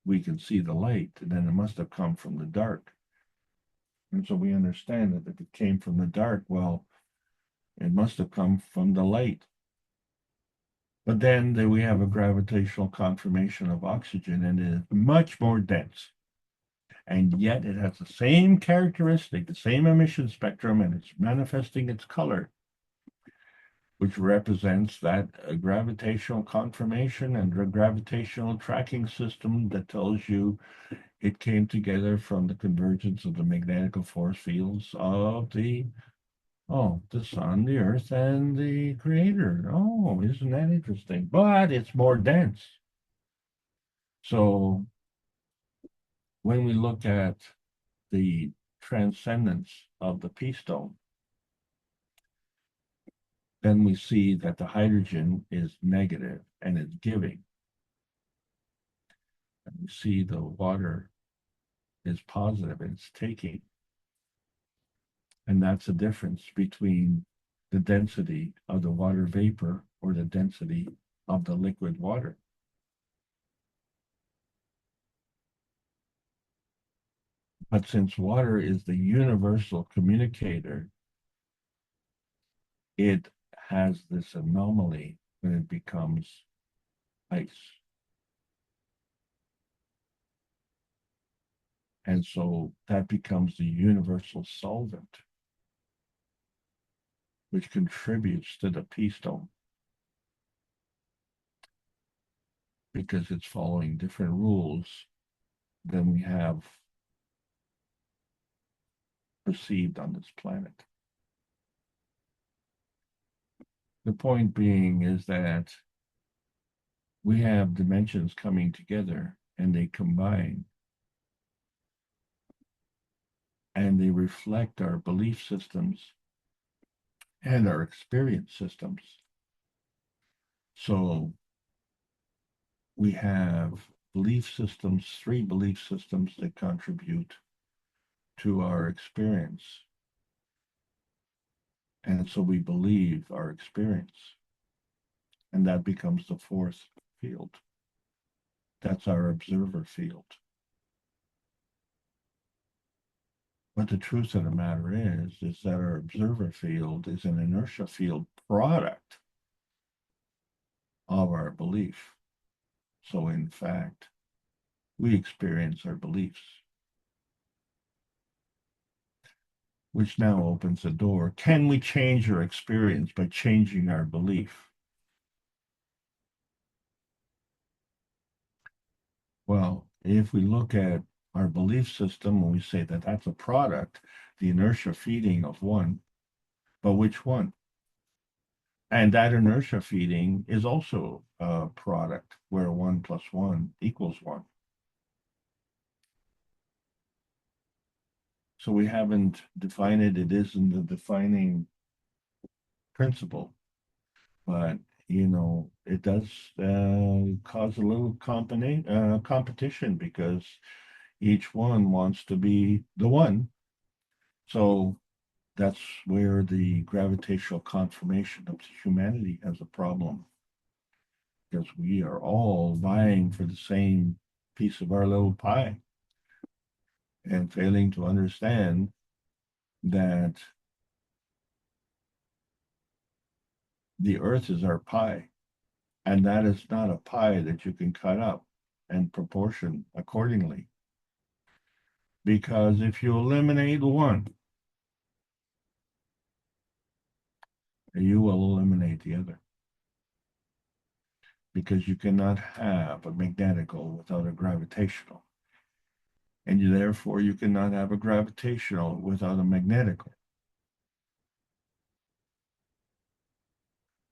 we can see the light, then it must have come from the dark. And so we understand that if it came from the dark, well, it must have come from the light. But then we have a gravitational confirmation of oxygen, and it is much more dense. And yet it has the same characteristic, the same emission spectrum, and it's manifesting its color, which represents that gravitational confirmation and a gravitational tracking system that tells you it came together from the convergence of the magnetical force fields of the sun, the earth, and the creator. Oh, isn't that interesting? But it's more dense. So when we look at the transcendence of the P stone, then we see that the hydrogen is negative and it's giving. And we see the water is positive and it's taking. And that's the difference between the density of the water vapor or the density of the liquid water. But since water is the universal communicator, it has this anomaly when it becomes ice. And so that becomes the universal solvent, which contributes to the peace dome, because it's following different rules than we have perceived on this planet. The point being is that we have dimensions coming together and they combine and they reflect our belief systems and our experience systems. So we have belief systems, 3 belief systems that contribute to our experience. And so we believe our experience. And that becomes the 4th field. That's our observer field. But the truth of the matter is that our observer field is an inertia field product of our belief. So in fact, we experience our beliefs, which now opens the door. Can we change our experience by changing our belief? Well, if we look at our belief system and we say that that's a product, the inertia feeding of one, but which one? And that inertia feeding is also a product where 1 + 1 = 1. So we haven't defined it. It isn't the defining principle, but it does cause a little competition because each one wants to be the one. So that's where the gravitational conformation of humanity has a problem, because we are all vying for the same piece of our little pie and failing to understand that the earth is our pie, and that is not a pie that you can cut up and proportion accordingly. Because if you eliminate one, you will eliminate the other. Because you cannot have a magnetical without a gravitational. And therefore you cannot have a gravitational without a magnetical.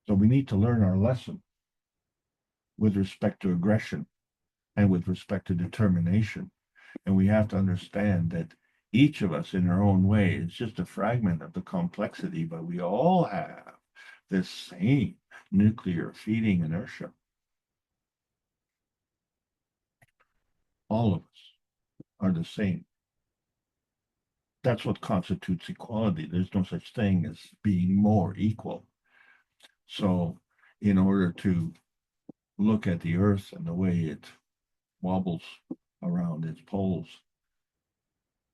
So we need to learn our lesson with respect to aggression and with respect to determination. And we have to understand that each of us in our own way is just a fragment of the complexity, but we all have this same nuclear feeding inertia. All of us are the same. That's what constitutes equality. There's no such thing as being more equal. So in order to look at the earth and the way it wobbles around its poles,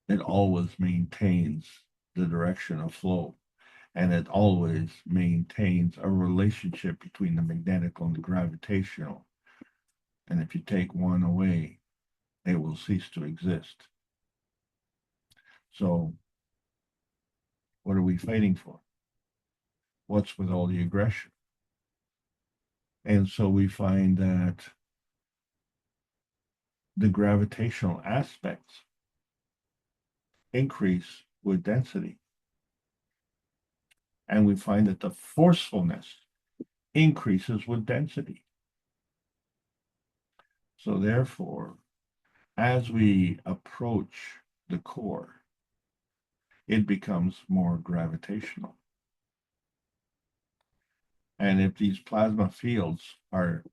it always maintains the direction of flow, and it always maintains a relationship between the magnetical and the gravitational. And if you take one away, it will cease to exist. So what are we fighting for? What's with all the aggression? And so we find that the gravitational aspects increase with density. And we find that the forcefulness increases with density. So therefore, as we approach the core, it becomes more gravitational. And if these plasma fields are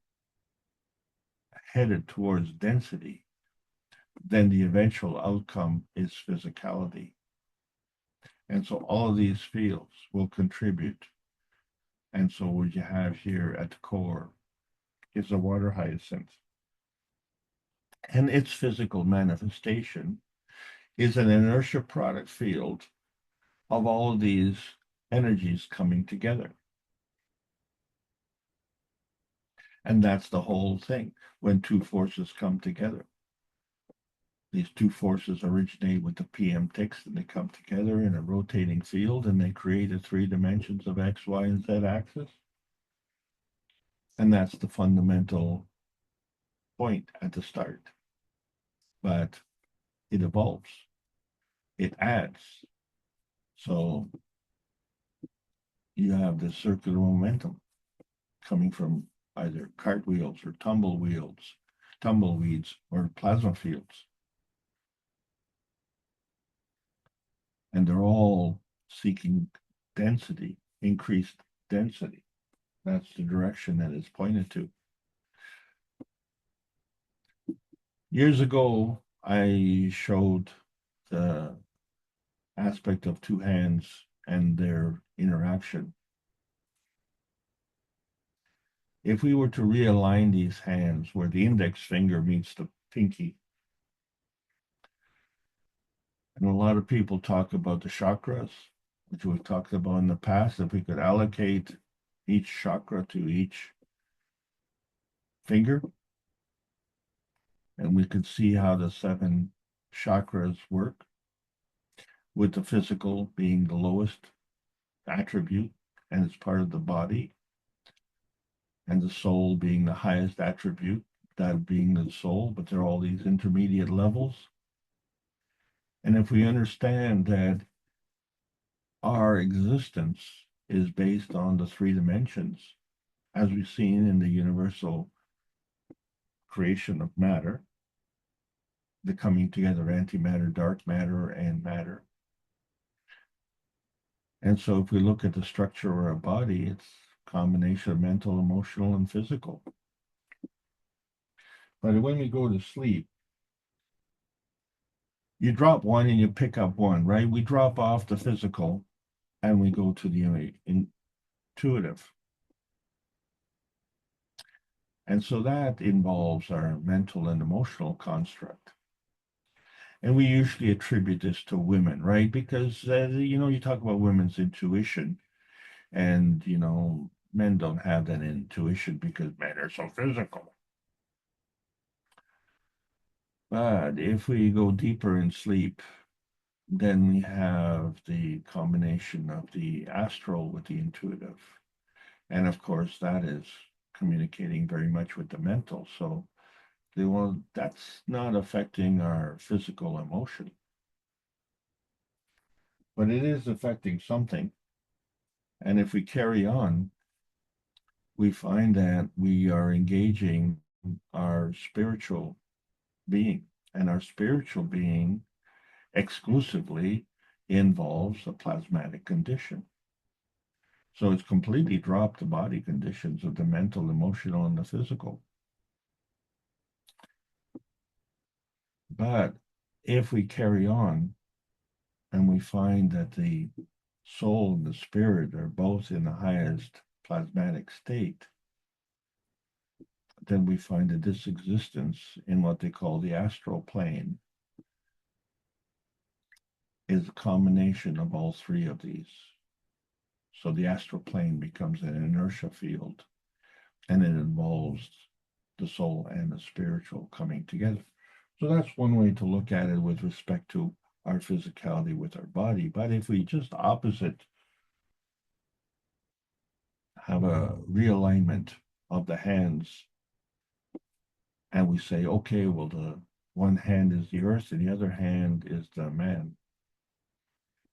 headed towards density, then the eventual outcome is physicality. And so all of these fields will contribute And so what you have here at the core is a water hyacinth. And its physical manifestation is an inertia product field of all of these energies coming together. And that's the whole thing when two forces come together. These two forces originate with the PM ticks and they come together in a rotating field and they create the 3 dimensions of X, Y, and Z axis. And that's the fundamental point at the start. But it evolves, it adds. So you have this circular momentum coming from either cartwheels or tumbleweeds, or plasma fields. And they're all seeking density, increased density. That's the direction that it's pointed to. Years ago, I showed the aspect of two hands and their interaction. If we were to realign these hands where the index finger meets the pinky, and a lot of people talk about the chakras, which we've talked about in the past, if we could allocate each chakra to each finger, and we could see how the 7 chakras work, with the physical being the lowest attribute, and it's part of the body, and the soul being the highest attribute, that being the soul, but there are all these intermediate levels. And if we understand that our existence is based on the 3 dimensions, as we've seen in the universal creation of matter, the coming together of antimatter, dark matter, and matter. And so if we look at the structure of our body, it's a combination of mental, emotional, and physical. But when we go to sleep, you drop one and you pick up one, right? We drop off the physical and we go to the intuitive. And so that involves our mental and emotional construct. And we usually attribute this to women, right? Because, you talk about women's intuition, and, men don't have that intuition because men are so physical. But if we go deeper in sleep, then we have the combination of the astral with the intuitive. And of course, that is communicating very much with the mental. So that's not affecting our physical emotion. But it is affecting something. And if we carry on, we find that we are engaging our spiritual being. And our spiritual being exclusively involves a plasmatic condition. So it's completely dropped the body conditions of the mental, emotional, and the physical. But if we carry on and we find that the soul and the spirit are both in the highest plasmatic state, then we find that this existence in what they call the astral plane is a combination of all 3 of these. So the astral plane becomes an inertia field, and it involves the soul and the spiritual coming together. So that's one way to look at it with respect to our physicality with our body. But if we just opposite have a realignment of the hands, and we say, okay, well, the one hand is the earth and the other hand is the man.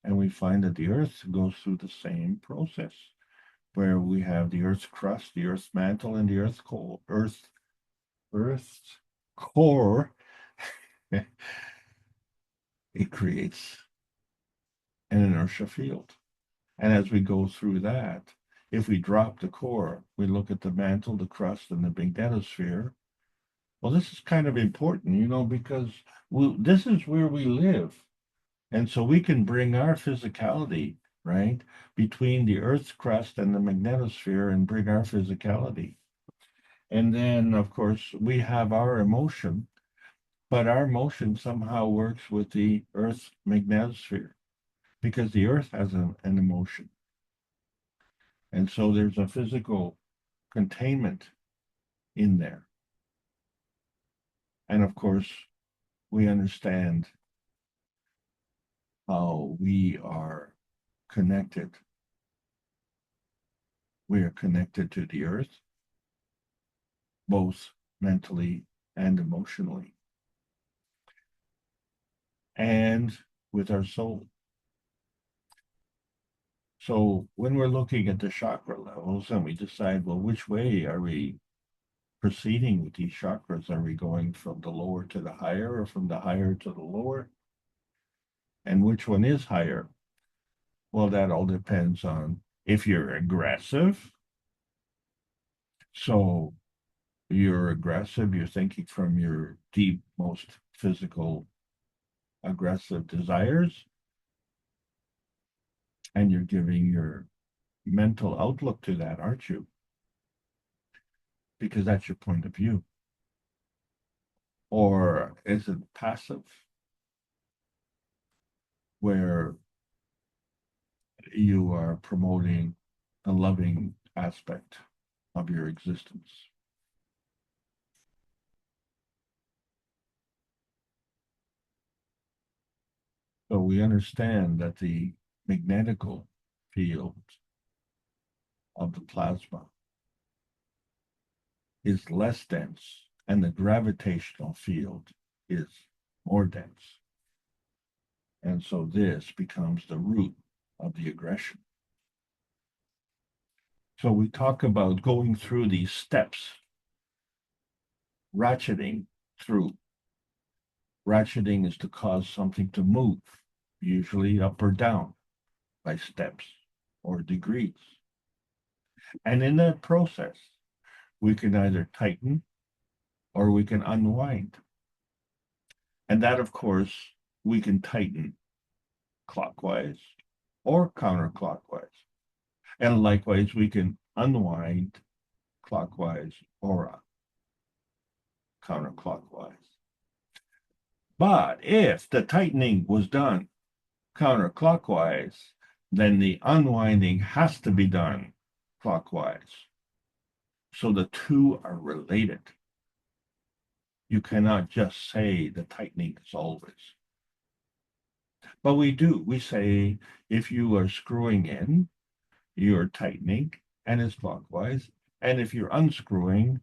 And we find that the earth goes through the same process, where we have the earth's crust, the earth's mantle, and the earth's core. It creates an inertia field. And as we go through that, if we drop the core, we look at the mantle, the crust, and the magnetosphere. Well, this is kind of important, because this is where we live. And so we can bring our physicality right? Between the Earth's crust and the magnetosphere and bring our physicality. And then, of course, we have our emotion, but our emotion somehow works with the Earth's magnetosphere because the Earth has an emotion. And so there's a physical containment in there. And of course, we understand how we are connected. We are connected to the Earth, both mentally and emotionally, and with our soul. So when we're looking at the chakra levels and we decide, well, which way are we proceeding with these chakras? Are we going from the lower to the higher or from the higher to the lower? And which one is higher? Well, that all depends on if you're aggressive. So you're aggressive, you're thinking from your deep, most physical, aggressive desires, and you're giving your mental outlook to that, aren't you? Because that's your point of view. Or is it passive, where you are promoting a loving aspect of your existence? So we understand that the magnetical field of the plasma is less dense and the gravitational field is more dense. And so this becomes the root of the aggression. So we talk about going through these steps, ratcheting through. Ratcheting is to cause something to move, usually up or down by steps or degrees. And in that process, we can either tighten or we can unwind. And that, of course, we can tighten clockwise or counterclockwise. And likewise, we can unwind clockwise or counterclockwise. But if the tightening was done counterclockwise, then the unwinding has to be done clockwise. So the two are related. You cannot just say the tightening is always. But we do. We say if you are screwing in, you're tightening and it's clockwise. And if you're unscrewing,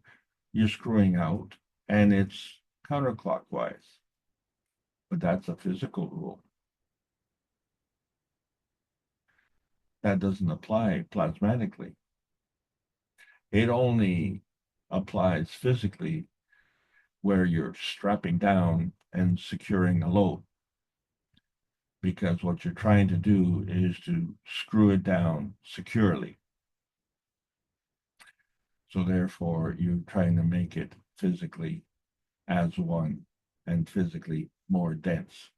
you're screwing out and it's counterclockwise. But that's a physical rule. That doesn't apply plasmatically. It only applies physically where you're strapping down and securing a load. Because what you're trying to do is to screw it down securely. So therefore, you're trying to make it physically as one and physically more dense.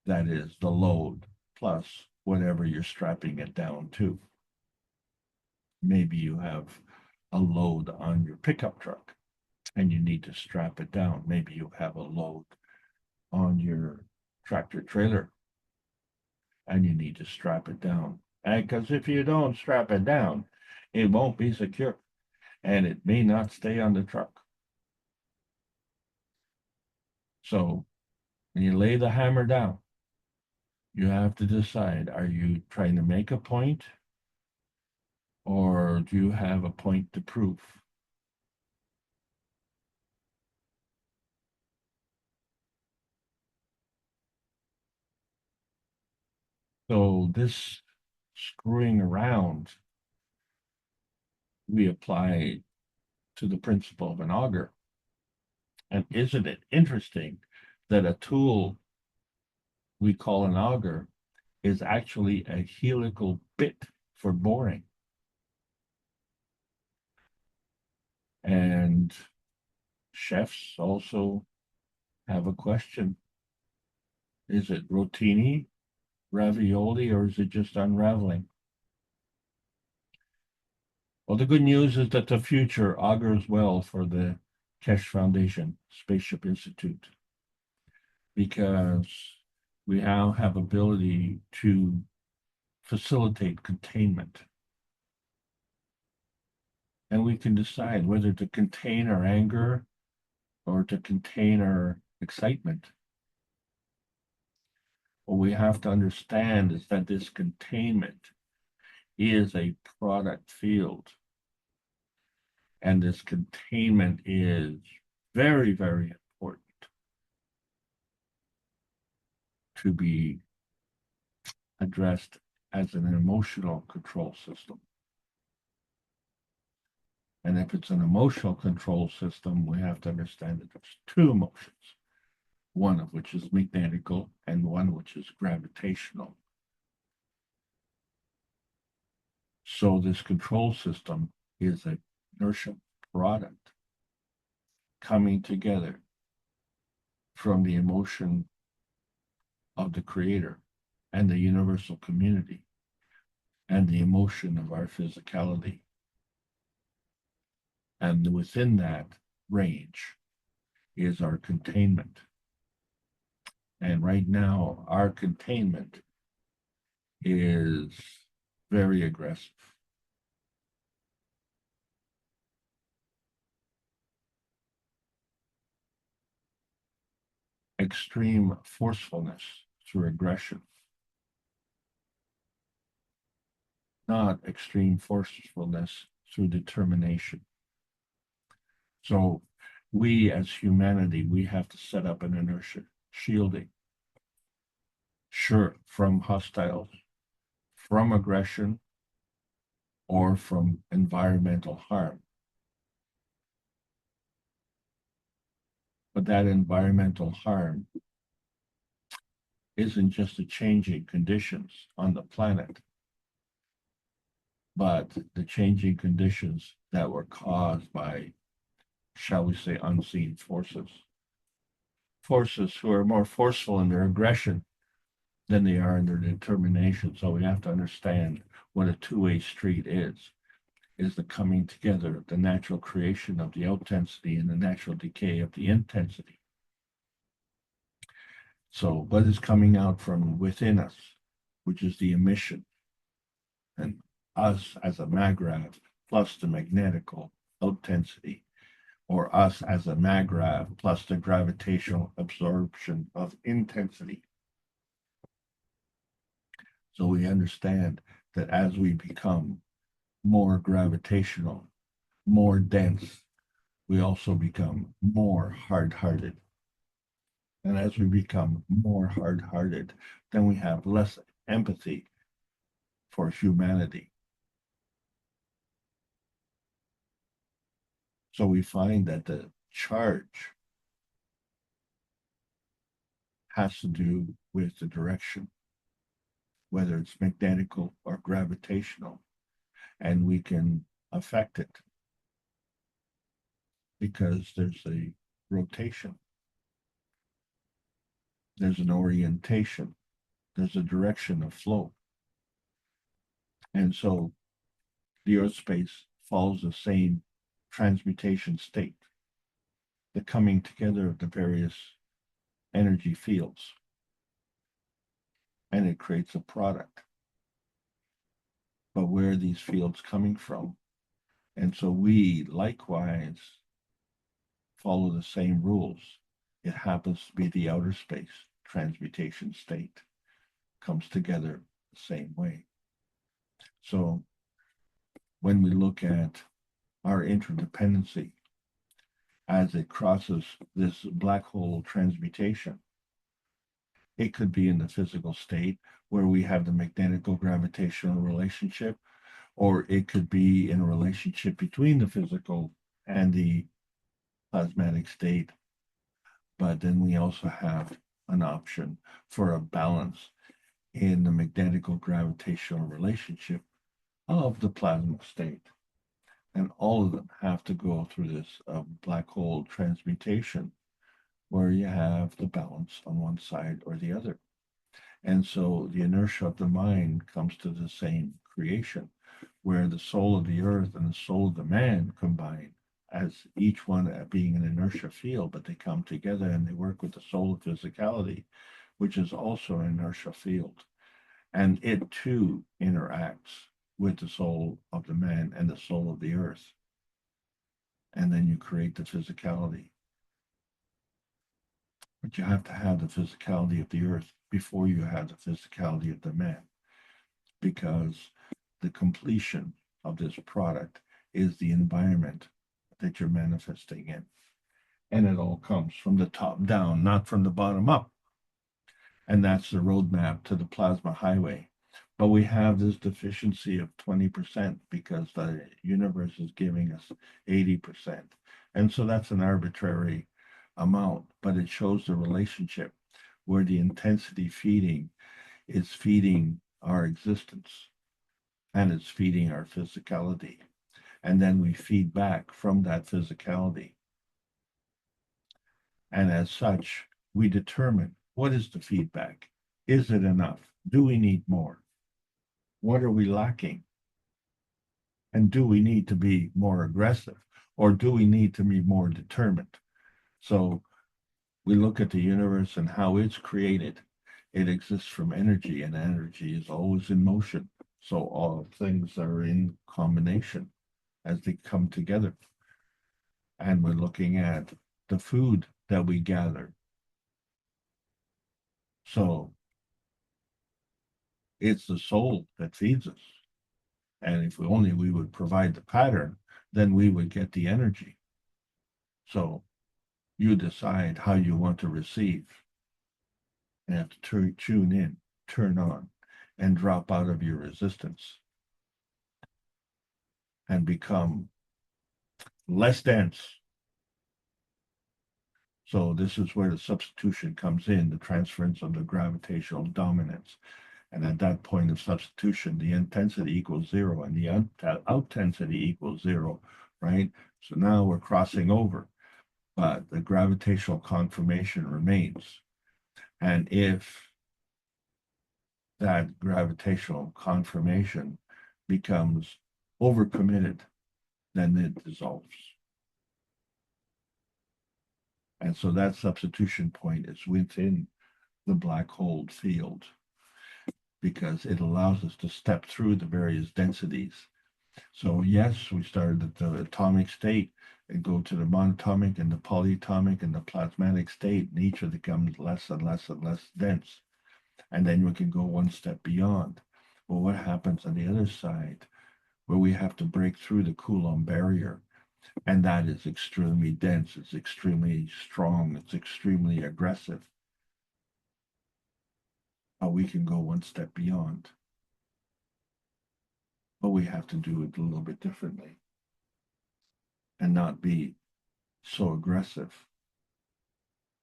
That is the load plus whatever you're strapping it down to. Maybe you have a load on your pickup truck and you need to strap it down. Maybe you have a load on your tractor trailer and you need to strap it down. And because if you don't strap it down, it won't be secure and it may not stay on the truck. So when you lay the hammer down, you have to decide, are you trying to make a point or do you have a point to prove? So this screwing around, we apply to the principle of an auger. And isn't it interesting that a tool we call an auger is actually a helical bit for boring? And chefs also have a question. Is it rotini ravioli, or is it just unraveling? Well, the good news is that the future augurs well for the Kesh Foundation Spaceship Institute, because we now have ability to facilitate containment. And we can decide whether to contain our anger or to contain our excitement. What we have to understand is that this containment is a product field. And this containment is very, very important to be addressed as an emotional control system. And if it's an emotional control system, we have to understand that there's two emotions, one of which is magnetical and one which is gravitational. So this control system is an inertia product coming together from the emotion of the creator and the universal community and the emotion of our physicality. And within that range is our containment. And right now, our containment is very aggressive. Extreme forcefulness through aggression, not extreme forcefulness through determination. So we as humanity, we have to set up an inertia shielding. Sure, from hostile, from aggression, or from environmental harm. But that environmental harm isn't just the changing conditions on the planet, but the changing conditions that were caused by, shall we say, unseen forces. Forces who are more forceful in their aggression than they are in their determination. So we have to understand what a two-way street is the coming together of the natural creation of the outensity and the natural decay of the intensity. So what is coming out from within us, which is the emission, and us as a magrav plus the magnetical outensity, or us as a magrav plus the gravitational absorption of intensity. So we understand that as we become more gravitational, more dense, we also become more hard-hearted. And as we become more hard-hearted, then we have less empathy for humanity. So we find that the charge has to do with the direction, whether it's magnetical or gravitational, and we can affect it because there's a rotation, there's an orientation, there's a direction of flow. And so the Earth space follows the same transmutation state, the coming together of the various energy fields, and it creates a product. But where are these fields coming from? And so we likewise follow the same rules. It happens to be the outer space transmutation state comes together the same way. So when we look at our interdependency as it crosses this black hole transmutation, it could be in the physical state where we have the magnetical gravitational relationship, or it could be in a relationship between the physical and the plasmatic state. But then we also have an option for a balance in the magnetical gravitational relationship of the plasma state. And all of them have to go through this black hole transmutation where you have the balance on one side or the other. And so the inertia of the mind comes to the same creation, where the soul of the earth and the soul of the man combine as each one being an inertia field, but they come together and they work with the soul of physicality, which is also an inertia field. And it too interacts with the soul of the man and the soul of the earth. And then you create the physicality. But you have to have the physicality of the earth before you have the physicality of the man, because the completion of this product is the environment that you're manifesting in. And it all comes from the top down, not from the bottom up. And that's the roadmap to the plasma highway. But we have this deficiency of 20% because the universe is giving us 80%. And so that's an arbitrary amount, but it shows the relationship where the intensity feeding is feeding our existence and it's feeding our physicality. And then we feed back from that physicality. And as such, we determine what is the feedback? Is it enough? Do we need more? What are we lacking? And do we need to be more aggressive? Or do we need to be more determined? So we look at the universe and how it's created. It exists from energy, and energy is always in motion. So all things are in combination as they come together. And we're looking at the food that we gather. So it's the soul that feeds us. And if we would provide the pattern, then we would get the energy. So you decide how you want to receive. You have to tune in, turn on, and drop out of your resistance and become less dense. So this is where the substitution comes in, the transference of the gravitational dominance. And at that point of substitution, the intensity equals zero and the out-tensity equals zero, right? So now we're crossing over, but the gravitational conformation remains. And if that gravitational conformation becomes overcommitted, then it dissolves. And so that substitution point is within the black hole field, because it allows us to step through the various densities. So yes, we started at the atomic state and go to the monatomic and the polyatomic and the plasmatic state, and each of them becomes less and less and less dense. And then we can go one step beyond. Well, what happens on the other side where we have to break through the Coulomb barrier? And that is extremely dense, it's extremely strong, it's extremely aggressive. But we can go one step beyond. But we have to do it a little bit differently and not be so aggressive.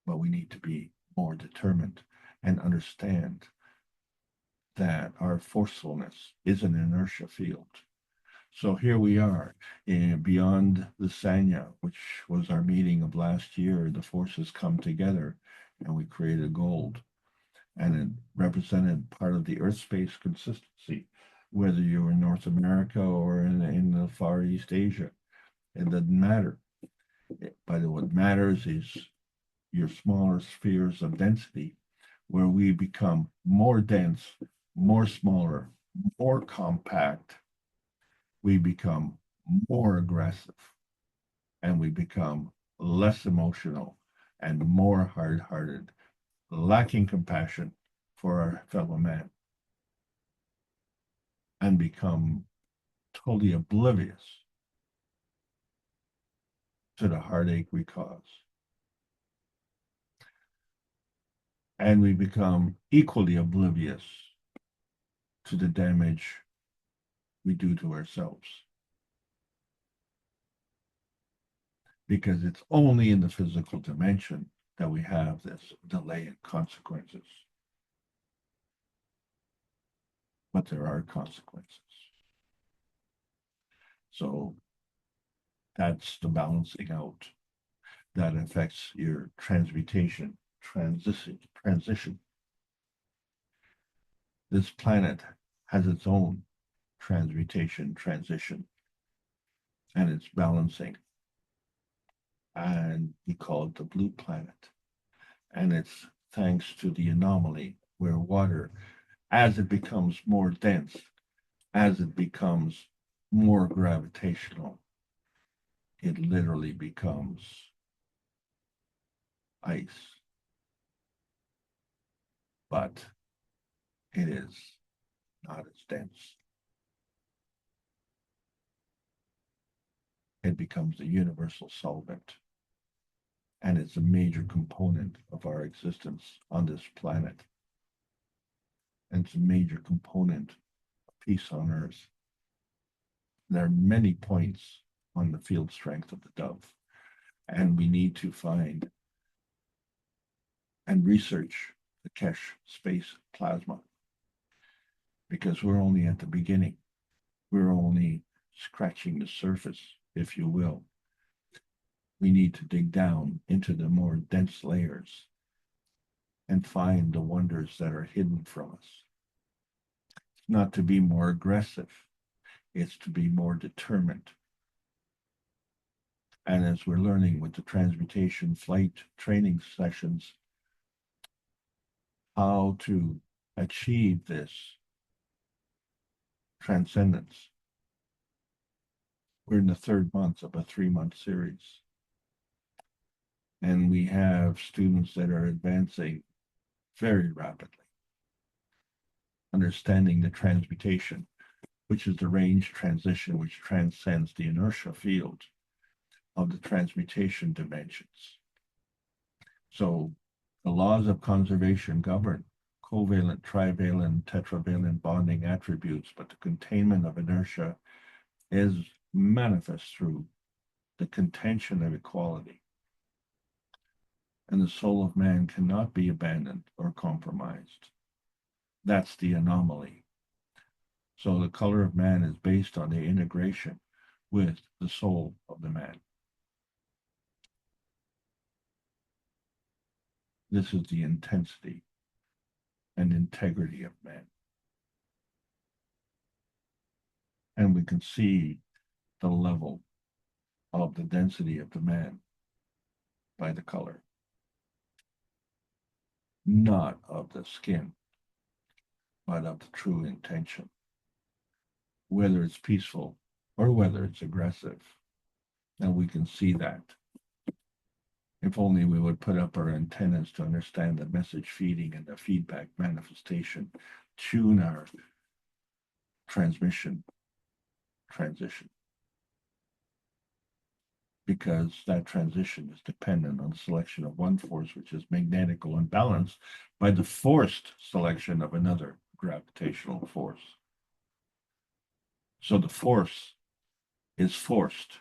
But we need to be more determined and understand that our forcefulness is an inertia field. So here we are beyond the Sanya, which was our meeting of last year. The forces come together and we created gold. And it represented part of the Earth space consistency, whether you were in North America or in the Far East Asia. It doesn't matter. But what matters is your smaller spheres of density, where we become more dense, more smaller, more compact. We become more aggressive, and we become less emotional and more hard-hearted, lacking compassion for our fellow man, and become totally oblivious to the heartache we cause. And we become equally oblivious to the damage we do to ourselves. Because it's only in the physical dimension that we have this delay in consequences. But there are consequences. So that's the balancing out that affects your transmutation, transition. This planet has its own transmutation transition, and it's balancing. And we call it the blue planet. And it's thanks to the anomaly where water, as it becomes more dense, as it becomes more gravitational, it literally becomes ice. But it is not as dense. It becomes a universal solvent. And it's a major component of our existence on this planet. And it's a major component of peace on Earth. There are many points on the field strength of the dove, and we need to find and research the Kesh space plasma, because we're only at the beginning. We're only scratching the surface, if you will. We need to dig down into the more dense layers and find the wonders that are hidden from us. It's not to be more aggressive, it's to be more determined. And as we're learning with the transmutation flight training sessions, how to achieve this transcendence. We're in the 3rd month of a 3-month series. And we have students that are advancing very rapidly, understanding the transmutation, which is the range transition which transcends the inertia field of the transmutation dimensions. So the laws of conservation govern covalent, trivalent, tetravalent bonding attributes, but the containment of inertia is manifest through the contention of equality. And the soul of man cannot be abandoned or compromised. That's the anomaly. So the color of man is based on the integration with the soul of the man. This is the intensity and integrity of man. And we can see the level of the density of the man by the color, not of the skin, but of the true intention, whether it's peaceful or whether it's aggressive. And we can see that. If only we would put up our antennas to understand the message feeding and the feedback manifestation, tune our transmission transition. Because that transition is dependent on the selection of one force, which is magnetical imbalance, by the forced selection of another gravitational force. So the force is forced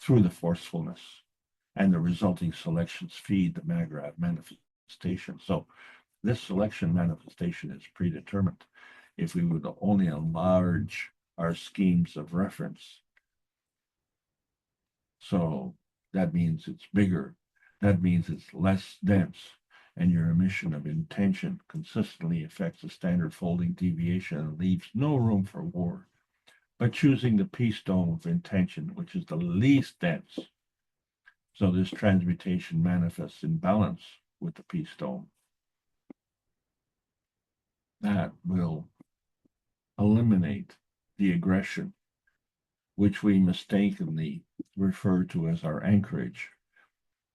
through the forcefulness, and the resulting selections feed the Magrav manifestation. So this selection manifestation is predetermined. If we would only enlarge our schemes of reference, so that means it's bigger, that means it's less dense, and your emission of intention consistently affects the standard folding deviation and leaves no room for war. But choosing the peace dome of intention, which is the least dense, so this transmutation manifests in balance with the peace dome. That will eliminate the aggression, which we mistakenly refer to as our anchorage,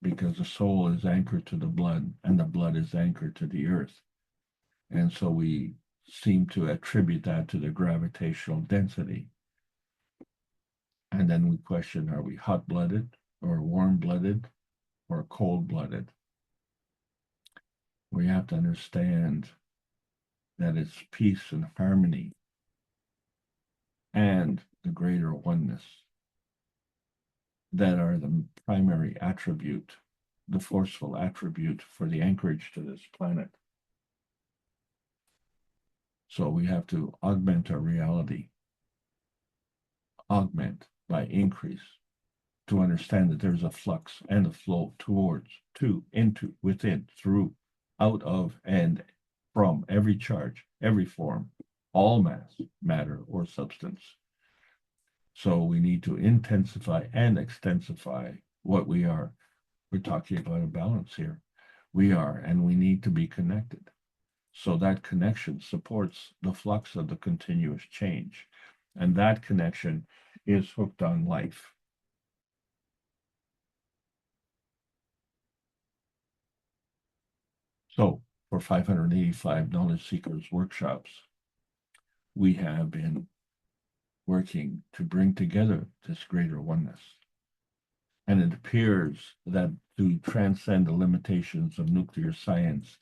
because the soul is anchored to the blood and the blood is anchored to the earth. And so we seem to attribute that to the gravitational density. And then we question, are we hot-blooded or warm-blooded or cold-blooded? We have to understand that it's peace and harmony and the greater oneness that are the primary attribute, the forceful attribute for the anchorage to this planet. So we have to augment our reality, augment by increase, to understand that there's a flux and a flow towards, to, into, within, through, out of, and from every charge, every form, all mass, matter, or substance. So we need to intensify and extensify what we are. We're talking about a balance here. We are, and we need to be connected. So that connection supports the flux of the continuous change. And that connection is hooked on life. So for 585 Knowledge Seekers workshops, we have been working to bring together this greater oneness. And it appears that to transcend the limitations of nuclear science,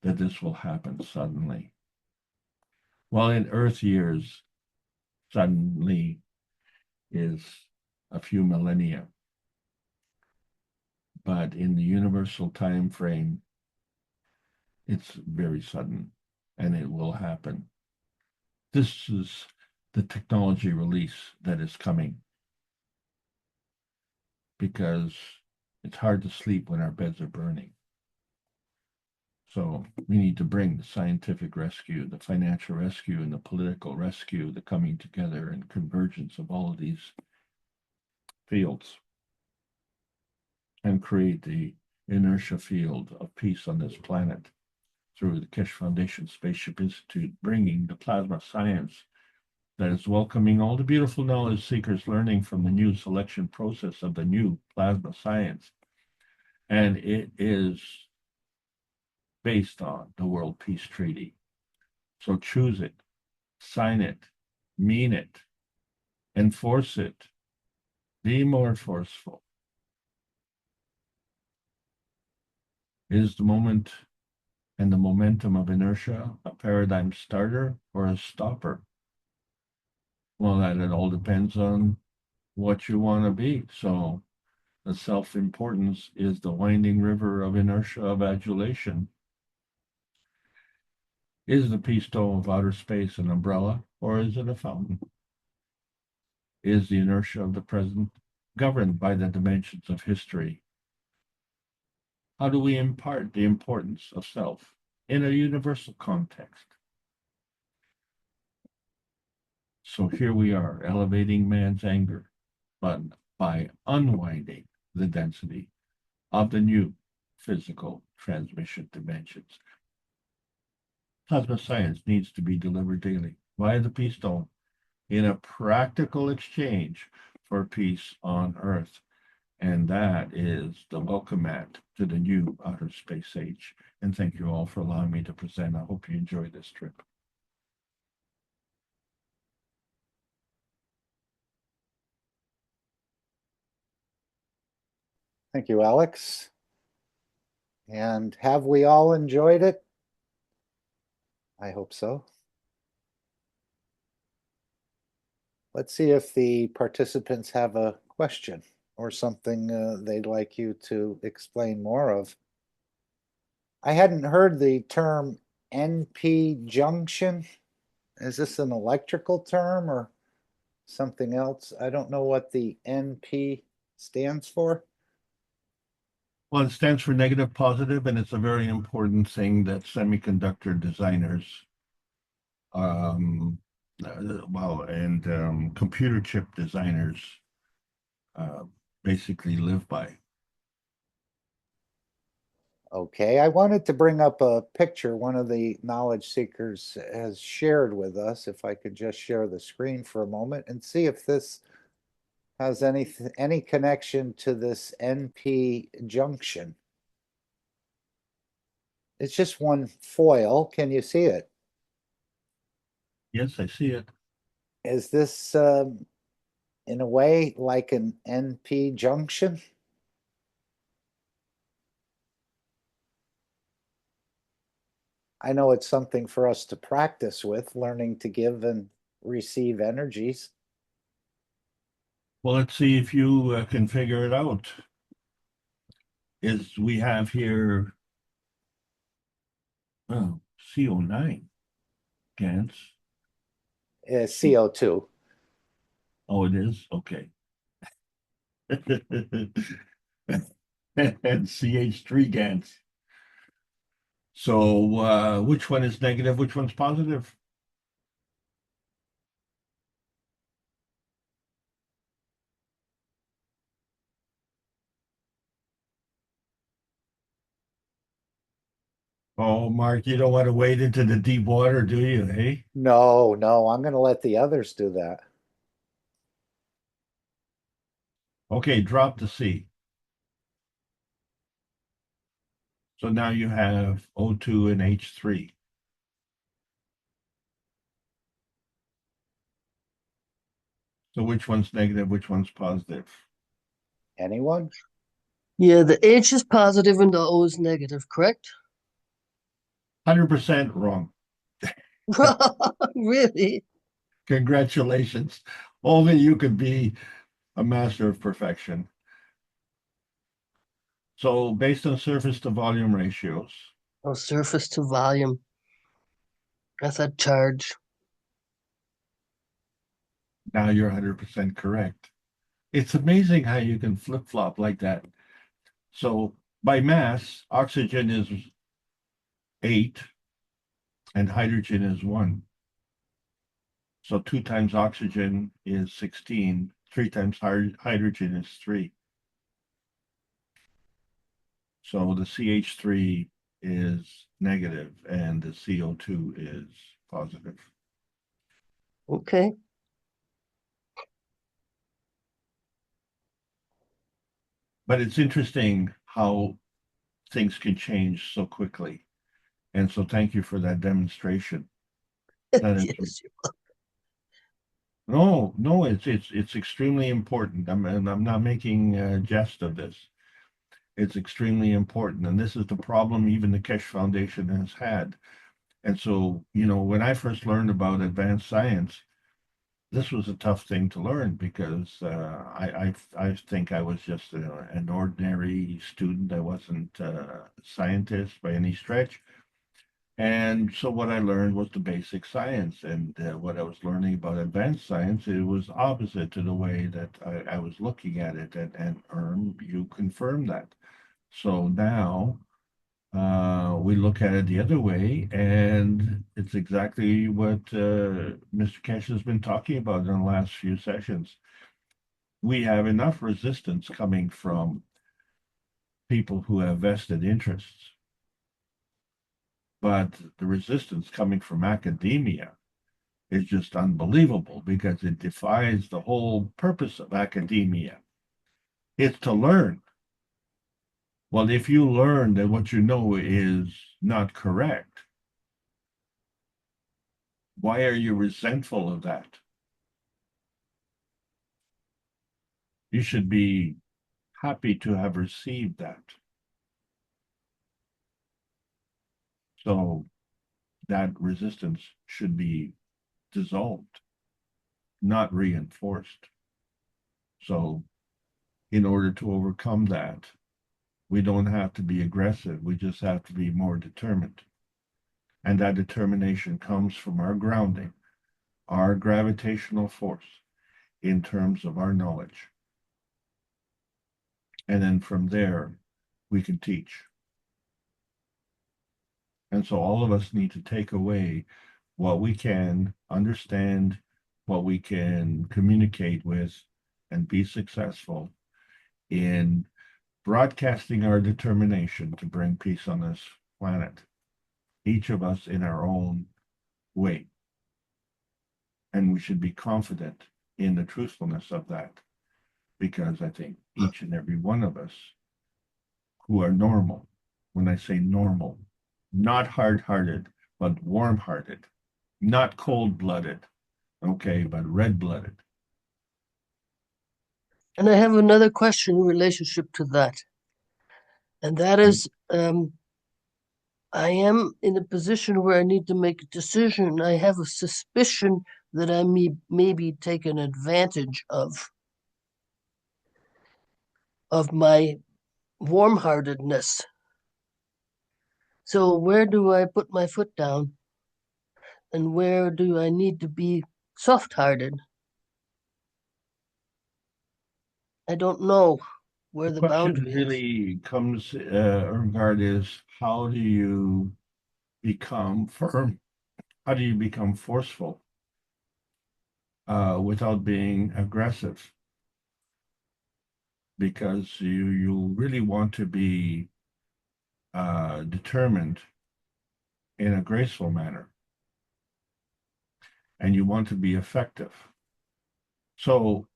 that this will happen suddenly. While in Earth years, suddenly is a few millennia. But in the universal time frame, it's very sudden, and it will happen. This is the technology release that is coming, because it's hard to sleep when our beds are burning. So we need to bring the scientific rescue, the financial rescue, and the political rescue, the coming together and convergence of all of these fields, and create the inertia field of peace on this planet through the Keshe Foundation Spaceship Institute, bringing the plasma science that is welcoming all the beautiful knowledge seekers learning from the new selection process of the new plasma science. And it is based on the World Peace Treaty. So choose it, sign it, mean it, enforce it, be more forceful. Is the moment and the momentum of inertia a paradigm starter or a stopper? Well, that it all depends on what you want to be. So the self-importance is the winding river of inertia of adulation. Is the peace dome of outer space an umbrella, or is it a fountain? Is the inertia of the present governed by the dimensions of history? How do we impart the importance of self in a universal context? So here we are, elevating man's anger, but by unwinding the density of the new physical transmission dimensions. Plasma science needs to be delivered daily via the Peace Dome in a practical exchange for peace on Earth. And that is the welcome mat to the new outer space age. And thank you all for allowing me to present. I hope you enjoy this trip. Thank you, Alex. And have we all enjoyed it? I hope so. Let's see if the participants have a question or something they'd like you to explain more of. I hadn't heard the term NP junction. Is this an electrical term or something else? I don't know what the NP stands for. Well, it stands for negative positive, and it's a very important thing that semiconductor designers, computer chip designers basically live by. Okay, I wanted to bring up a picture one of the knowledge seekers has shared with us. If I could just share the screen for a moment and see if this has any connection to this NP junction. It's just one foil. Can you see it? Yes, I see it. Is this in a way like an NP junction? I know it's something for us to practice with, learning to give and receive energies. Well, let's see if you can figure it out. Is we have here, oh, CO9 GANs. CO2. Oh, it is? Okay. And CH3 GANs. So which one is negative? Which one's positive? Oh, Mark, you don't want to wade into the deep water, do you? Hey? No, no, I'm gonna let the others do that. Okay, drop the C. So now you have O2 and H3. So which one's negative? Which one's positive? Anyone? Yeah, the H is positive and the O is negative, correct? 100% wrong. Really? Congratulations. Only you could be a master of perfection. So based on surface to volume ratios, Oh, surface to volume. I thought charge. now you're 100% correct. It's amazing how you can flip-flop like that. So by mass, oxygen is 8 and hydrogen is 1. So 2 times oxygen is 16. 3 times hydrogen is 3. So the CH3 is negative and the CO2 is positive. Okay. But it's interesting how things can change so quickly. And so thank you for that demonstration. That is, Yes. no, it's extremely important. I'm not making a jest of this. It's extremely important. And this is the problem even the Kesh Foundation has had. And so, when I first learned about advanced science, this was a tough thing to learn because I think I was just an ordinary student. I wasn't a scientist by any stretch. And so what I learned was the basic science. And what I was learning about advanced science, it was opposite to the way that I was looking at it. And you confirm that. So now we look at it the other way, and it's exactly what Mr. Kesh has been talking about in the last few sessions. We have enough resistance coming from people who have vested interests, but the resistance coming from academia is just unbelievable because it defies the whole purpose of academia. It's to learn. Well, if you learn that what you know is not correct, why are you resentful of that? You should be happy to have received that. So that resistance should be dissolved, not reinforced. So in order to overcome that, we don't have to be aggressive. We just have to be more determined. And that determination comes from our grounding, our gravitational force in terms of our knowledge. And then from there, we can teach. And so all of us need to take away what we can understand, what we can communicate with, and be successful in broadcasting our determination to bring peace on this planet, each of us in our own way. And we should be confident in the truthfulness of that, because I think each and every one of us who are normal, when I say normal, not hard-hearted, but warm-hearted, not cold-blooded, okay, but red-blooded. And I have another question in relationship to that. And that is, I am in a position where I need to make a decision. I have a suspicion that I may be taken advantage of my warm-heartedness. So where do I put my foot down? And where do I need to be soft-hearted? I don't know where The the question boundary is. really comes, Irmgard, is how do you become firm? How do you become forceful without being aggressive? Because you really want to be determined in a graceful manner, and you want to be effective. So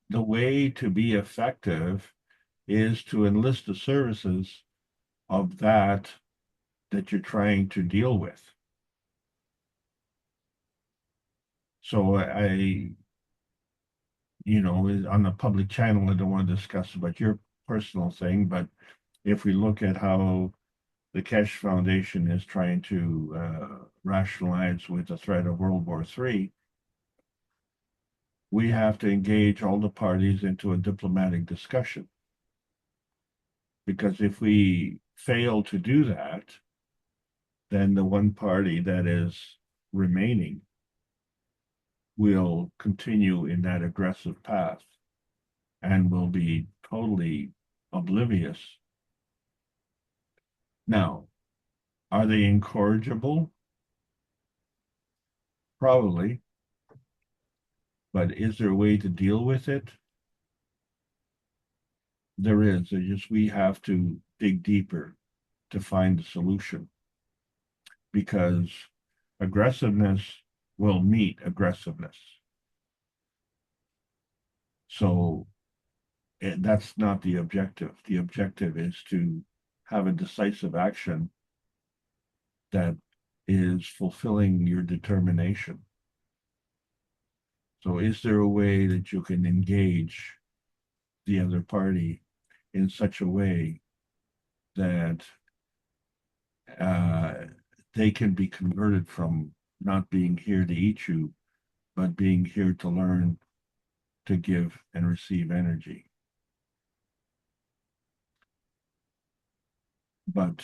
the way to be effective is to enlist the services of that you're trying to deal with. So on a public channel, I don't want to discuss about your personal thing, but if we look at how the Keshe Foundation is trying to rationalize with the threat of World War III, we have to engage all the parties into a diplomatic discussion. Because if we fail to do that, then the one party that is remaining will continue in that aggressive path and will be totally oblivious. Now, are they incorrigible? Probably. But is there a way to deal with it? There is. It's just we have to dig deeper to find the solution. Because aggressiveness will meet aggressiveness. So that's not the objective. The objective is to have a decisive action that is fulfilling your determination. So is there a way that you can engage the other party in such a way that they can be converted from not being here to eat you, but being here to learn to give and receive energy? But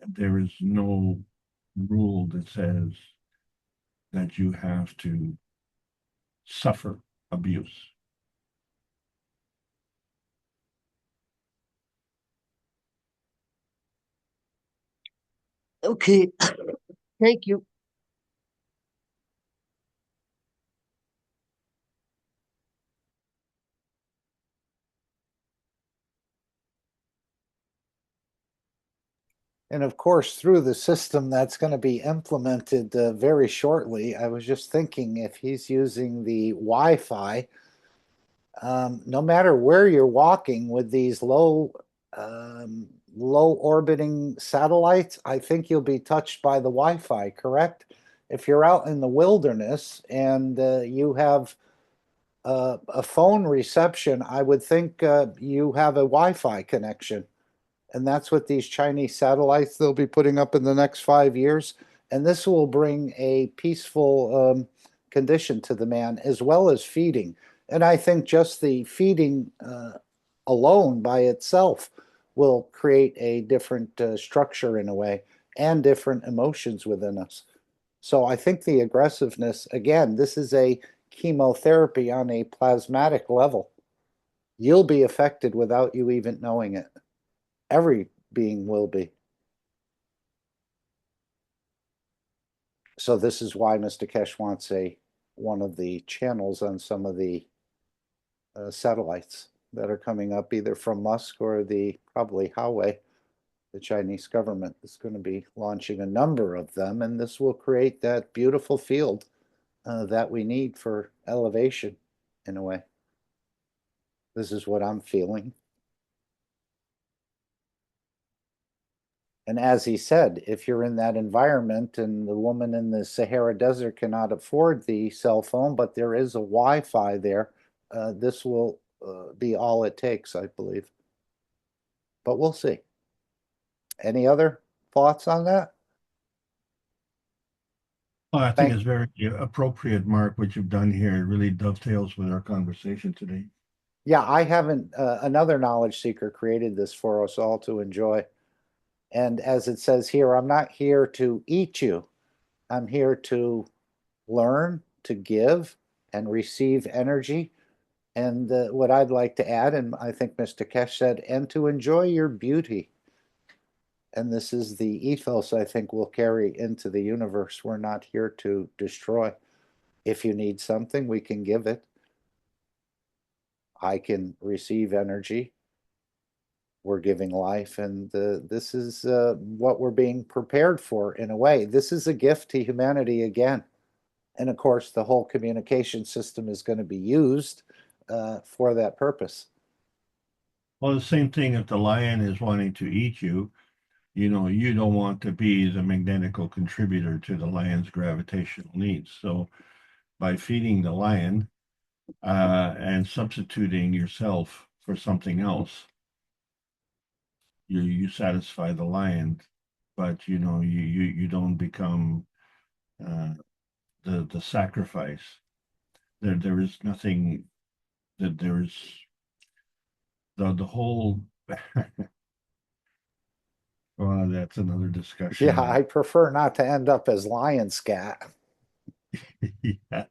there is no rule that says that you have to suffer abuse. Okay, thank you. And of course, through the system that's going to be implemented very shortly, I was just thinking if he's using the Wi-Fi, no matter where you're walking with these low orbiting satellites, I think you'll be touched by the Wi-Fi, correct? If you're out in the wilderness and you have a phone reception, I would think you have a Wi-Fi connection. And that's what these Chinese satellites they'll be putting up in the next 5 years. And this will bring a peaceful condition to the man, as well as feeding. And I think just the feeding alone by itself will create a different structure in a way, and different emotions within us. So I think the aggressiveness, again, this is a chemotherapy on a plasmatic level. You'll be affected without you even knowing it. Every being will be. So this is why Mr. Keshe wants one of the channels on some of the satellites that are coming up, either from Musk or the probably Huawei. The Chinese government is going to be launching a number of them, and this will create that beautiful field that we need for elevation, in a way. This is what I'm feeling. And as he said, if you're in that environment and the woman in the Sahara Desert cannot afford the cell phone, but there is a Wi-Fi there, this will be all it takes, I believe. But we'll see. Any other thoughts on that? Well, I think it's very appropriate, Mark, what you've done here. It really dovetails with our conversation today. Yeah, I haven't, another knowledge seeker created this for us all to enjoy. And as it says here, I'm not here to eat you. I'm here to learn, to give, and receive energy. And what I'd like to add, and I think Mr. Keshe said, and to enjoy your beauty. And this is the ethos I think we'll carry into the universe. We're not here to destroy. If you need something, we can give it. I can receive energy. We're giving life, and this is what we're being prepared for in a way. This is a gift to humanity again. And of course, the whole communication system is going to be used for that purpose. Well, the same thing if the lion is wanting to eat you, you know, you don't want to be the magnetical contributor to the lion's gravitational needs. So by feeding the lion and substituting yourself for something else, you satisfy the lion, but you know, you don't become the sacrifice. There is nothing that there's the whole well, that's another discussion. Yeah, I prefer not to end up as lion scat. Yeah.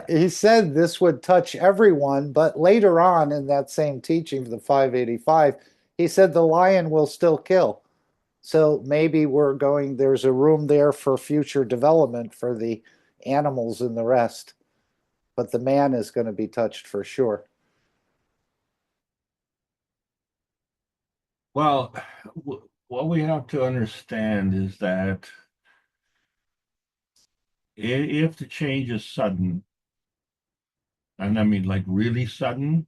He said this would touch everyone, but later on in that same teaching, the 585, he said the lion will still kill. So maybe there's a room there for future development for the animals and the rest. But the man is going to be touched for sure. Well, what we have to understand is that if the change is sudden, and I mean like really sudden,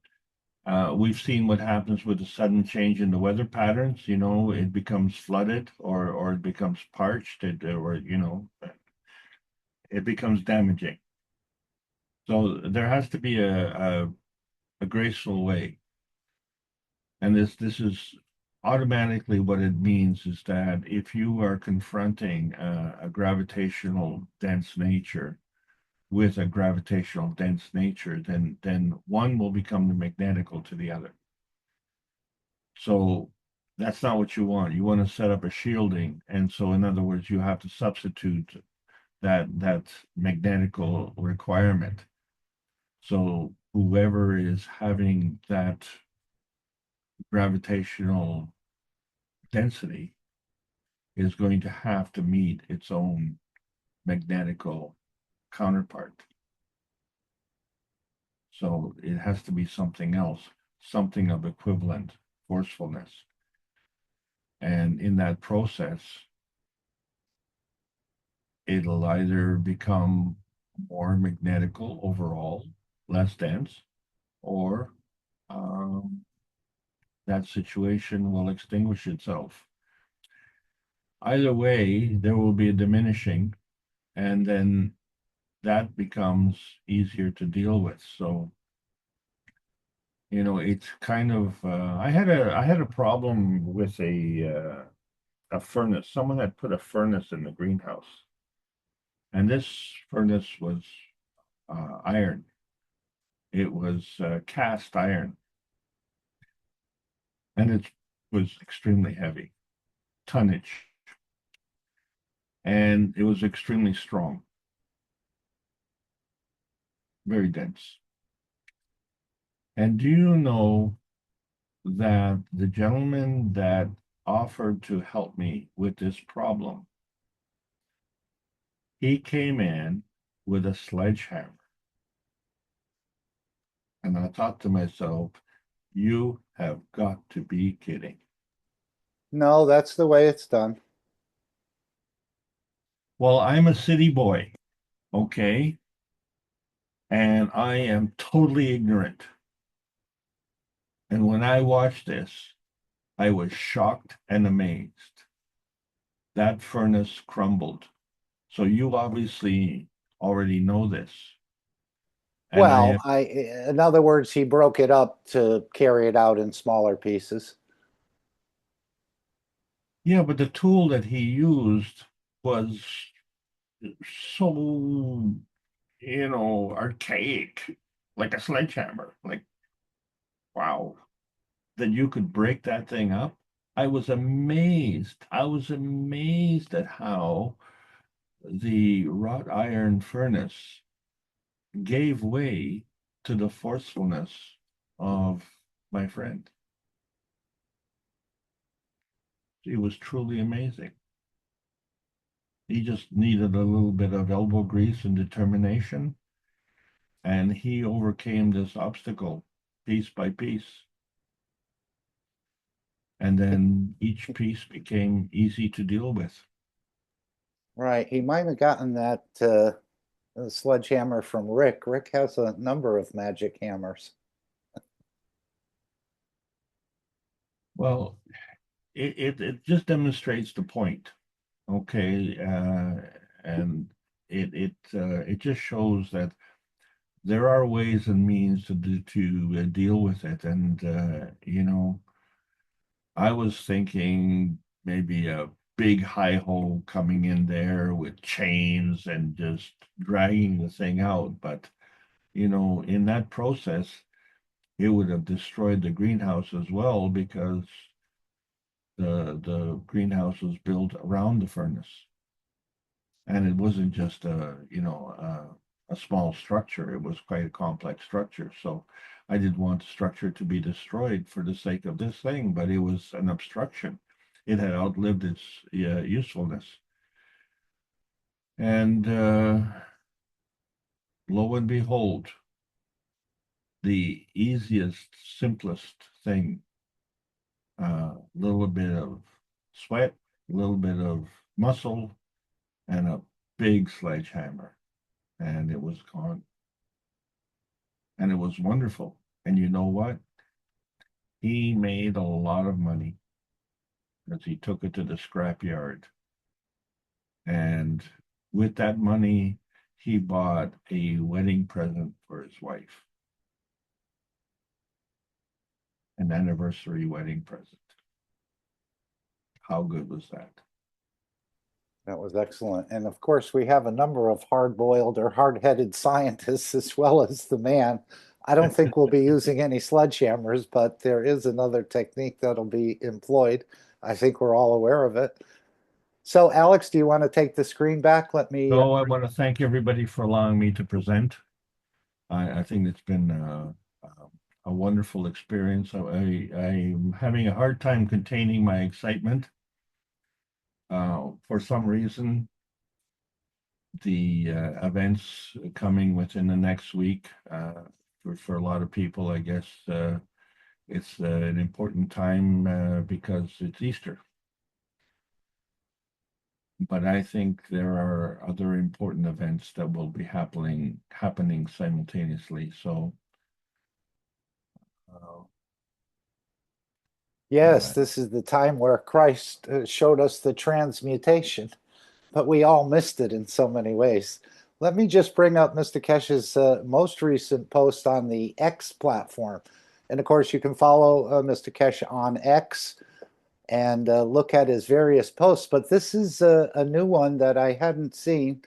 we've seen what happens with a sudden change in the weather patterns. You know, it becomes flooded or it becomes parched, or you know, it becomes damaging. So there has to be a graceful way, and this is automatically what it means is that if you are confronting a gravitational dense nature with a gravitational dense nature, then one will become the magnetical to the other. So that's not what you want. You want to set up a shielding, and so in other words, you have to substitute that magnetical requirement. So whoever is having that gravitational density is going to have to meet its own magnetical counterpart. So it has to be something else, something of equivalent forcefulness. And in that process, it'll either become more magnetical overall, less dense, or that situation will extinguish itself. Either way, there will be a diminishing, and then that becomes easier to deal with. So, you know, it's kind of I had a problem with a furnace. Someone had put a furnace in the greenhouse, and this furnace was iron. It was cast iron, and it was extremely heavy, tonnage, and it was extremely strong, very dense. And do you know that the gentleman that offered to help me with this problem, he came in with a sledgehammer. And I thought to myself, you have got to be kidding. No, that's the way it's done. Well, I'm a city boy, okay? And I am totally ignorant. And when I watched this, I was shocked and amazed. That furnace crumbled. So you obviously already know this. And Well, in other words, he broke it up to carry it out in smaller pieces. yeah, but the tool that he used was so, you know, archaic, like a sledgehammer. Like, wow, that you could break that thing up. I was amazed. I was amazed at how the wrought iron furnace gave way to the forcefulness of my friend. it was truly amazing. He just needed a little bit of elbow grease and determination, and he overcame this obstacle piece by piece. And then each piece became easy to deal with. Right. He might have gotten that sledgehammer from Rick. Rick has a number of magic hammers. Well, it just demonstrates the point, okay, and it just shows that there are ways and means to deal with it, and you know, I was thinking maybe a big high hole coming in there with chains and just dragging the thing out, but you know, in that process, it would have destroyed the greenhouse as well because the greenhouse was built around the furnace, and it wasn't just a small structure. It was quite a complex structure. So I didn't want the structure to be destroyed for the sake of this thing, but it was an obstruction. It had outlived its usefulness, and lo and behold, the easiest, simplest thing. A little bit of sweat, a little bit of muscle, and a big sledgehammer, and it was gone. And it was wonderful. And you know what? He made a lot of money because he took it to the scrapyard. And with that money, he bought a wedding present for his wife, an anniversary wedding present. How good was that? That was excellent. And of course, we have a number of hard-boiled or hard-headed scientists as well as the man. I don't think we'll be using any sledgehammers, but there is another technique that'll be employed. I think we're all aware of it. So, Alex, do you want to take the screen back? Let me. So I want to thank everybody for allowing me to present. I think it's been a wonderful experience. I'm having a hard time containing my excitement. For some reason, the events coming within the next week, for a lot of people, I guess it's an important time because it's Easter. But I think there are other important events that will be happening simultaneously. So Yes, this is the time where Christ showed us the transmutation, but we all missed it in so many ways. Let me just bring up Mr. Kesh's most recent post on the X platform. And of course, you can follow Mr. Kesh on X and look at his various posts. But this is a new one that I hadn't seen.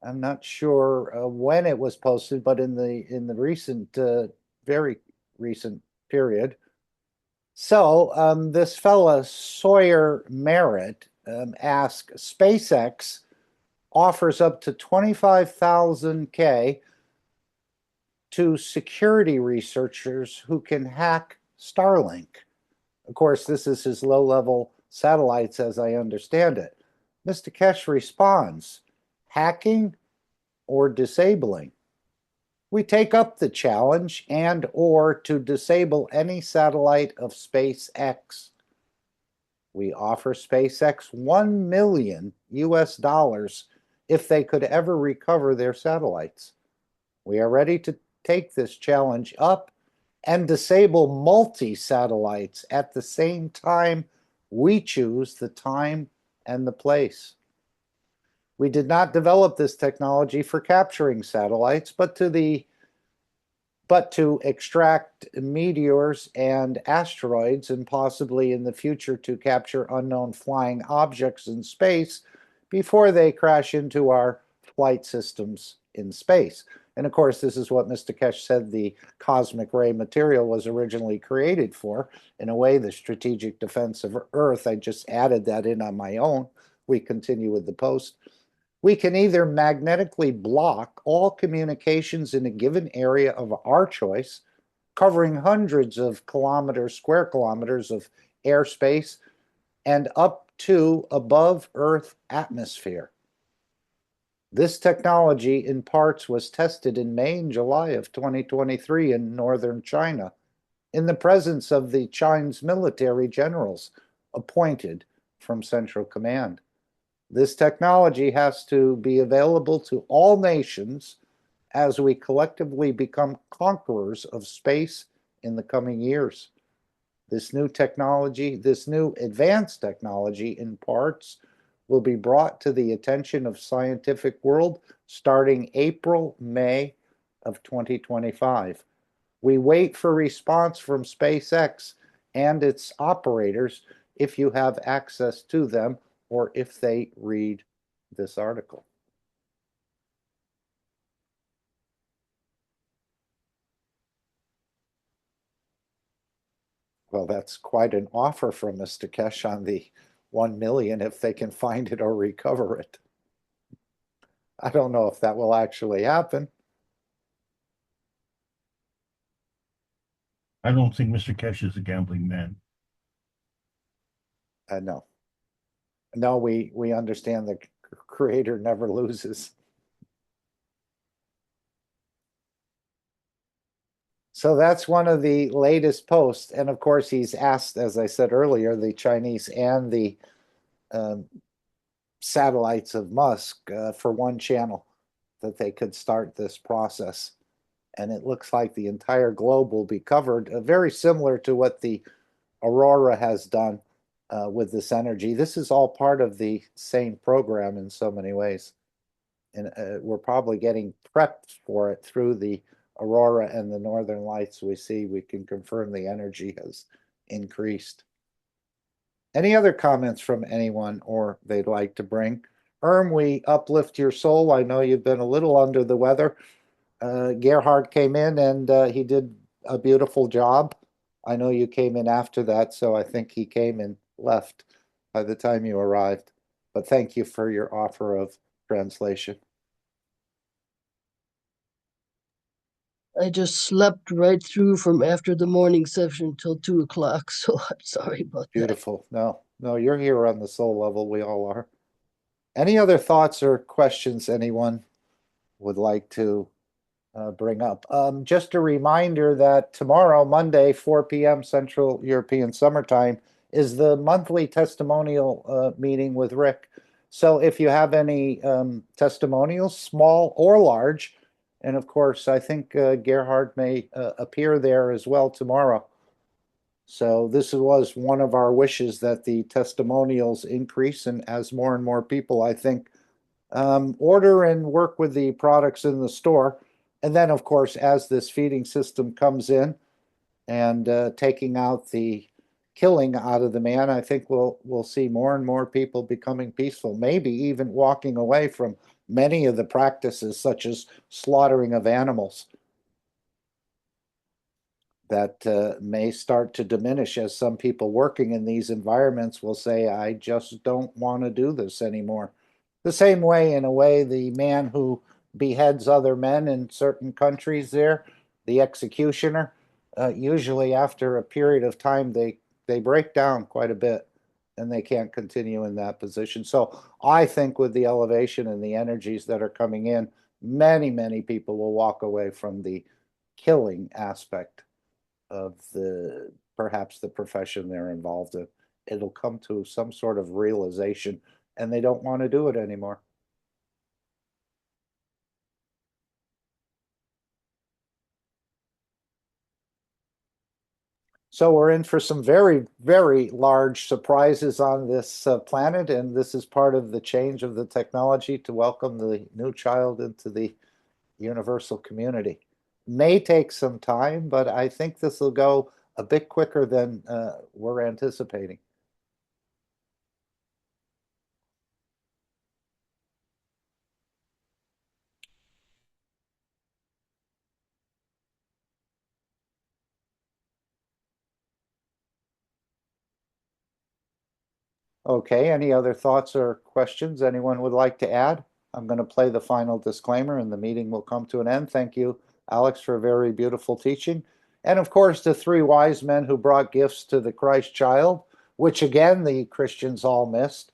I'm not sure when it was posted, but in the recent, very recent period. So this fella Sawyer Merritt asked, SpaceX offers up to 25,000 K to security researchers who can hack Starlink. Of course, this is his low-level satellites as I understand it. Mr. Kesh responds, hacking or disabling? We take up the challenge and or to disable any satellite of SpaceX. We offer SpaceX 1 million US dollars if they could ever recover their satellites. We are ready to take this challenge up and disable multi-satellites at the same time we choose the time and the place. We did not develop this technology for capturing satellites, but to extract meteors and asteroids, and possibly in the future to capture unknown flying objects in space before they crash into our flight systems in space. And of course, this is what Mr. Kesh said the cosmic ray material was originally created for. In a way, the strategic defense of Earth. I just added that in on my own. We continue with the post. We can either magnetically block all communications in a given area of our choice, covering hundreds of kilometers, square kilometers of airspace, and up to above Earth atmosphere. This technology in parts was tested in May and July of 2023 in northern China, in the presence of the Chinese military generals appointed from Central Command. This technology has to be available to all nations as we collectively become conquerors of space in the coming years. This new technology, this new advanced technology in parts, will be brought to the attention of scientific world starting April, May of 2025. We wait for response from SpaceX and its operators if you have access to them or if they read this article. Well, that's quite an offer from Mr. Kesh on the 1 million if they can find it or recover it. I don't know if that will actually happen. I don't think Mr. Kesh is a gambling man. No. No, we understand the creator never loses. So that's one of the latest posts. And of course, he's asked, as I said earlier, the Chinese and the satellites of Musk for one channel that they could start this process. And it looks like the entire globe will be covered, very similar to what the Aurora has done with this energy. This is all part of the same program in so many ways. And we're probably getting prepped for it through the Aurora and the Northern Lights we see. We can confirm the energy has increased. Any other comments from anyone or they'd like to bring? We uplift your soul. I know you've been a little under the weather. Gerhard came in and he did a beautiful job. I know you came in after that, so I think he came and left by the time you arrived. But thank you for your offer of translation. I just slept right through from after the morning session till 2 o'clock, so I'm sorry about that. Beautiful. No, you're here on the soul level. We all are. Any other thoughts or questions anyone would like to bring up? Just a reminder that tomorrow, Monday, 4 p.m. Central European Summertime, is the monthly testimonial meeting with Rick. So if you have any testimonials, small or large, and of course, I think Gerhard may appear there as well tomorrow. So this was one of our wishes, that the testimonials increase, and as more and more people, I think, order and work with the products in the store. And then, of course, as this feeding system comes in and taking out the killing out of the man, I think we'll see more and more people becoming peaceful, maybe even walking away from many of the practices, such as slaughtering of animals, that may start to diminish as some people working in these environments will say, I just don't want to do this anymore. The same way, in a way, the man who beheads other men in certain countries there, the executioner, usually after a period of time, they break down quite a bit and they can't continue in that position. So I think with the elevation and the energies that are coming in, many, many people will walk away from the killing aspect of perhaps the profession they're involved in. It'll come to some sort of realization and they don't want to do it anymore. So we're in for some very, very large surprises on this planet, and this is part of the change of the technology to welcome the new child into the universal community. May take some time, but I think this will go a bit quicker than we're anticipating. Okay, any other thoughts or questions anyone would like to add? I'm going to play the final disclaimer and the meeting will come to an end. Thank you, Alex, for a very beautiful teaching. And of course, the three wise men who brought gifts to the Christ child, which again, the Christians all missed.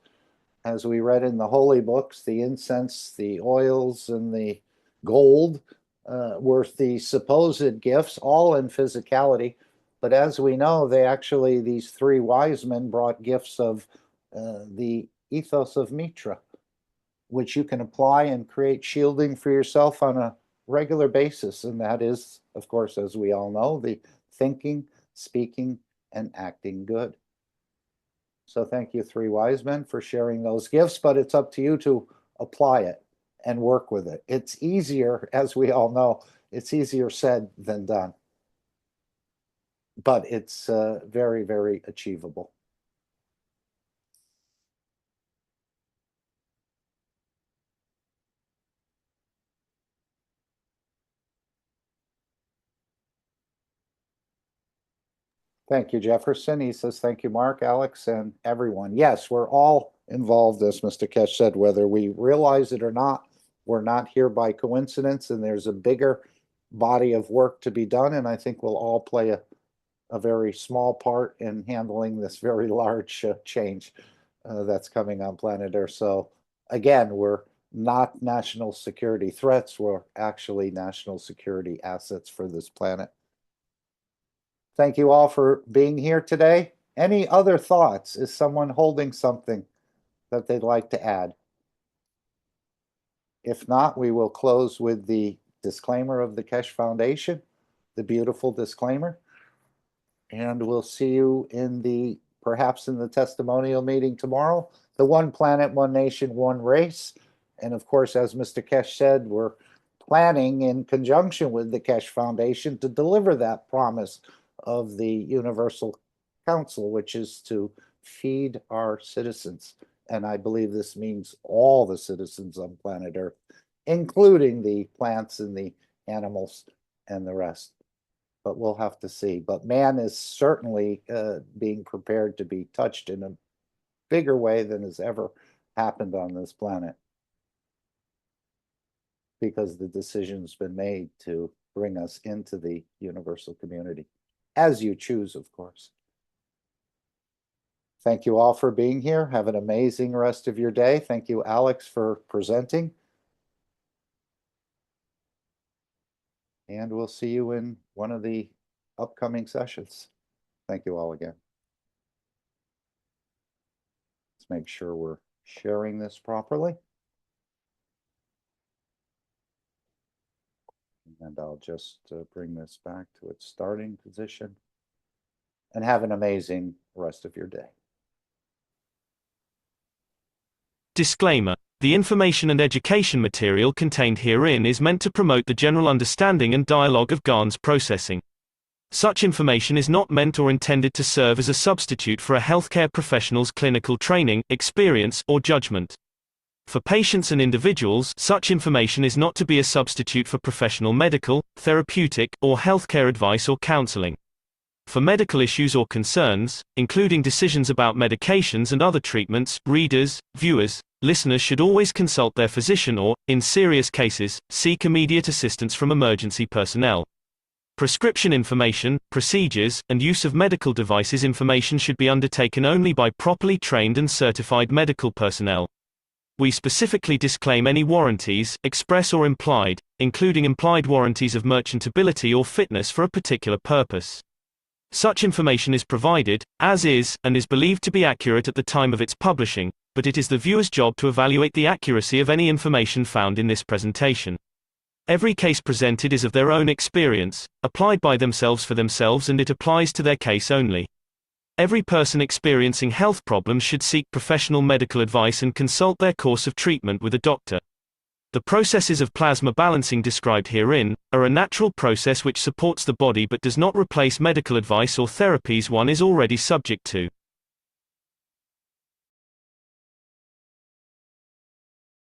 As we read in the holy books, the incense, the oils, and the gold were the supposed gifts, all in physicality. But as we know, these three wise men brought gifts of the ethos of Mitra, which you can apply and create shielding for yourself on a regular basis. And that is, of course, as we all know, the thinking, speaking, and acting good. So thank you, three wise men, for sharing those gifts, but it's up to you to apply it and work with it. It's easier, as we all know, it's easier said than done. But it's very, very achievable. Thank you, Jefferson. He says, thank you, Mark, Alex, and everyone. Yes, we're all involved, as Mr. Kesh said, whether we realize it or not. We're not here by coincidence, and there's a bigger body of work to be done, and I think we'll all play a very small part in handling this very large change that's coming on planet Earth. So again, we're not national security threats. We're actually national security assets for this planet. Thank you all for being here today. Any other thoughts? Is someone holding something that they'd like to add? If not, we will close with the disclaimer of the Kesh Foundation, the beautiful disclaimer. And we'll see you perhaps in the testimonial meeting tomorrow. The one planet, one nation, one race. And of course, as Mr. Kesh said, we're planning in conjunction with the Kesh Foundation to deliver that promise of the Universal Council, which is to feed our citizens. And I believe this means all the citizens on planet Earth, including the plants and the animals and the rest. But we'll have to see. But man is certainly being prepared to be touched in a bigger way than has ever happened on this planet, because the decision's been made to bring us into the universal community. As you choose, of course. Thank you all for being here. Have an amazing rest of your day. Thank you, Alex, for presenting. And we'll see you in one of the upcoming sessions. Thank you all again. Let's make sure we're sharing this properly. And I'll just bring this back to its starting position. And have an amazing rest of your day. Disclaimer. The information and education material contained herein is meant to promote the general understanding and dialogue of GAN's processing. Such information is not meant or intended to serve as a substitute for a healthcare professional's clinical training, experience, or judgment. For patients and individuals, such information is not to be a substitute for professional medical, therapeutic, or healthcare advice or counseling. For medical issues or concerns, including decisions about medications and other treatments, readers, viewers, listeners should always consult their physician or, in serious cases, seek immediate assistance from emergency personnel. Prescription information, procedures, and use of medical devices information should be undertaken only by properly trained and certified medical personnel. We specifically disclaim any warranties, express or implied, including implied warranties of merchantability or fitness for a particular purpose. Such information is provided, as is, and is believed to be accurate at the time of its publishing, but it is the viewer's job to evaluate the accuracy of any information found in this presentation. Every case presented is of their own experience, applied by themselves for themselves, and it applies to their case only. Every person experiencing health problems should seek professional medical advice and consult their course of treatment with a doctor. The processes of plasma balancing described herein are a natural process which supports the body but does not replace medical advice or therapies one is already subject to.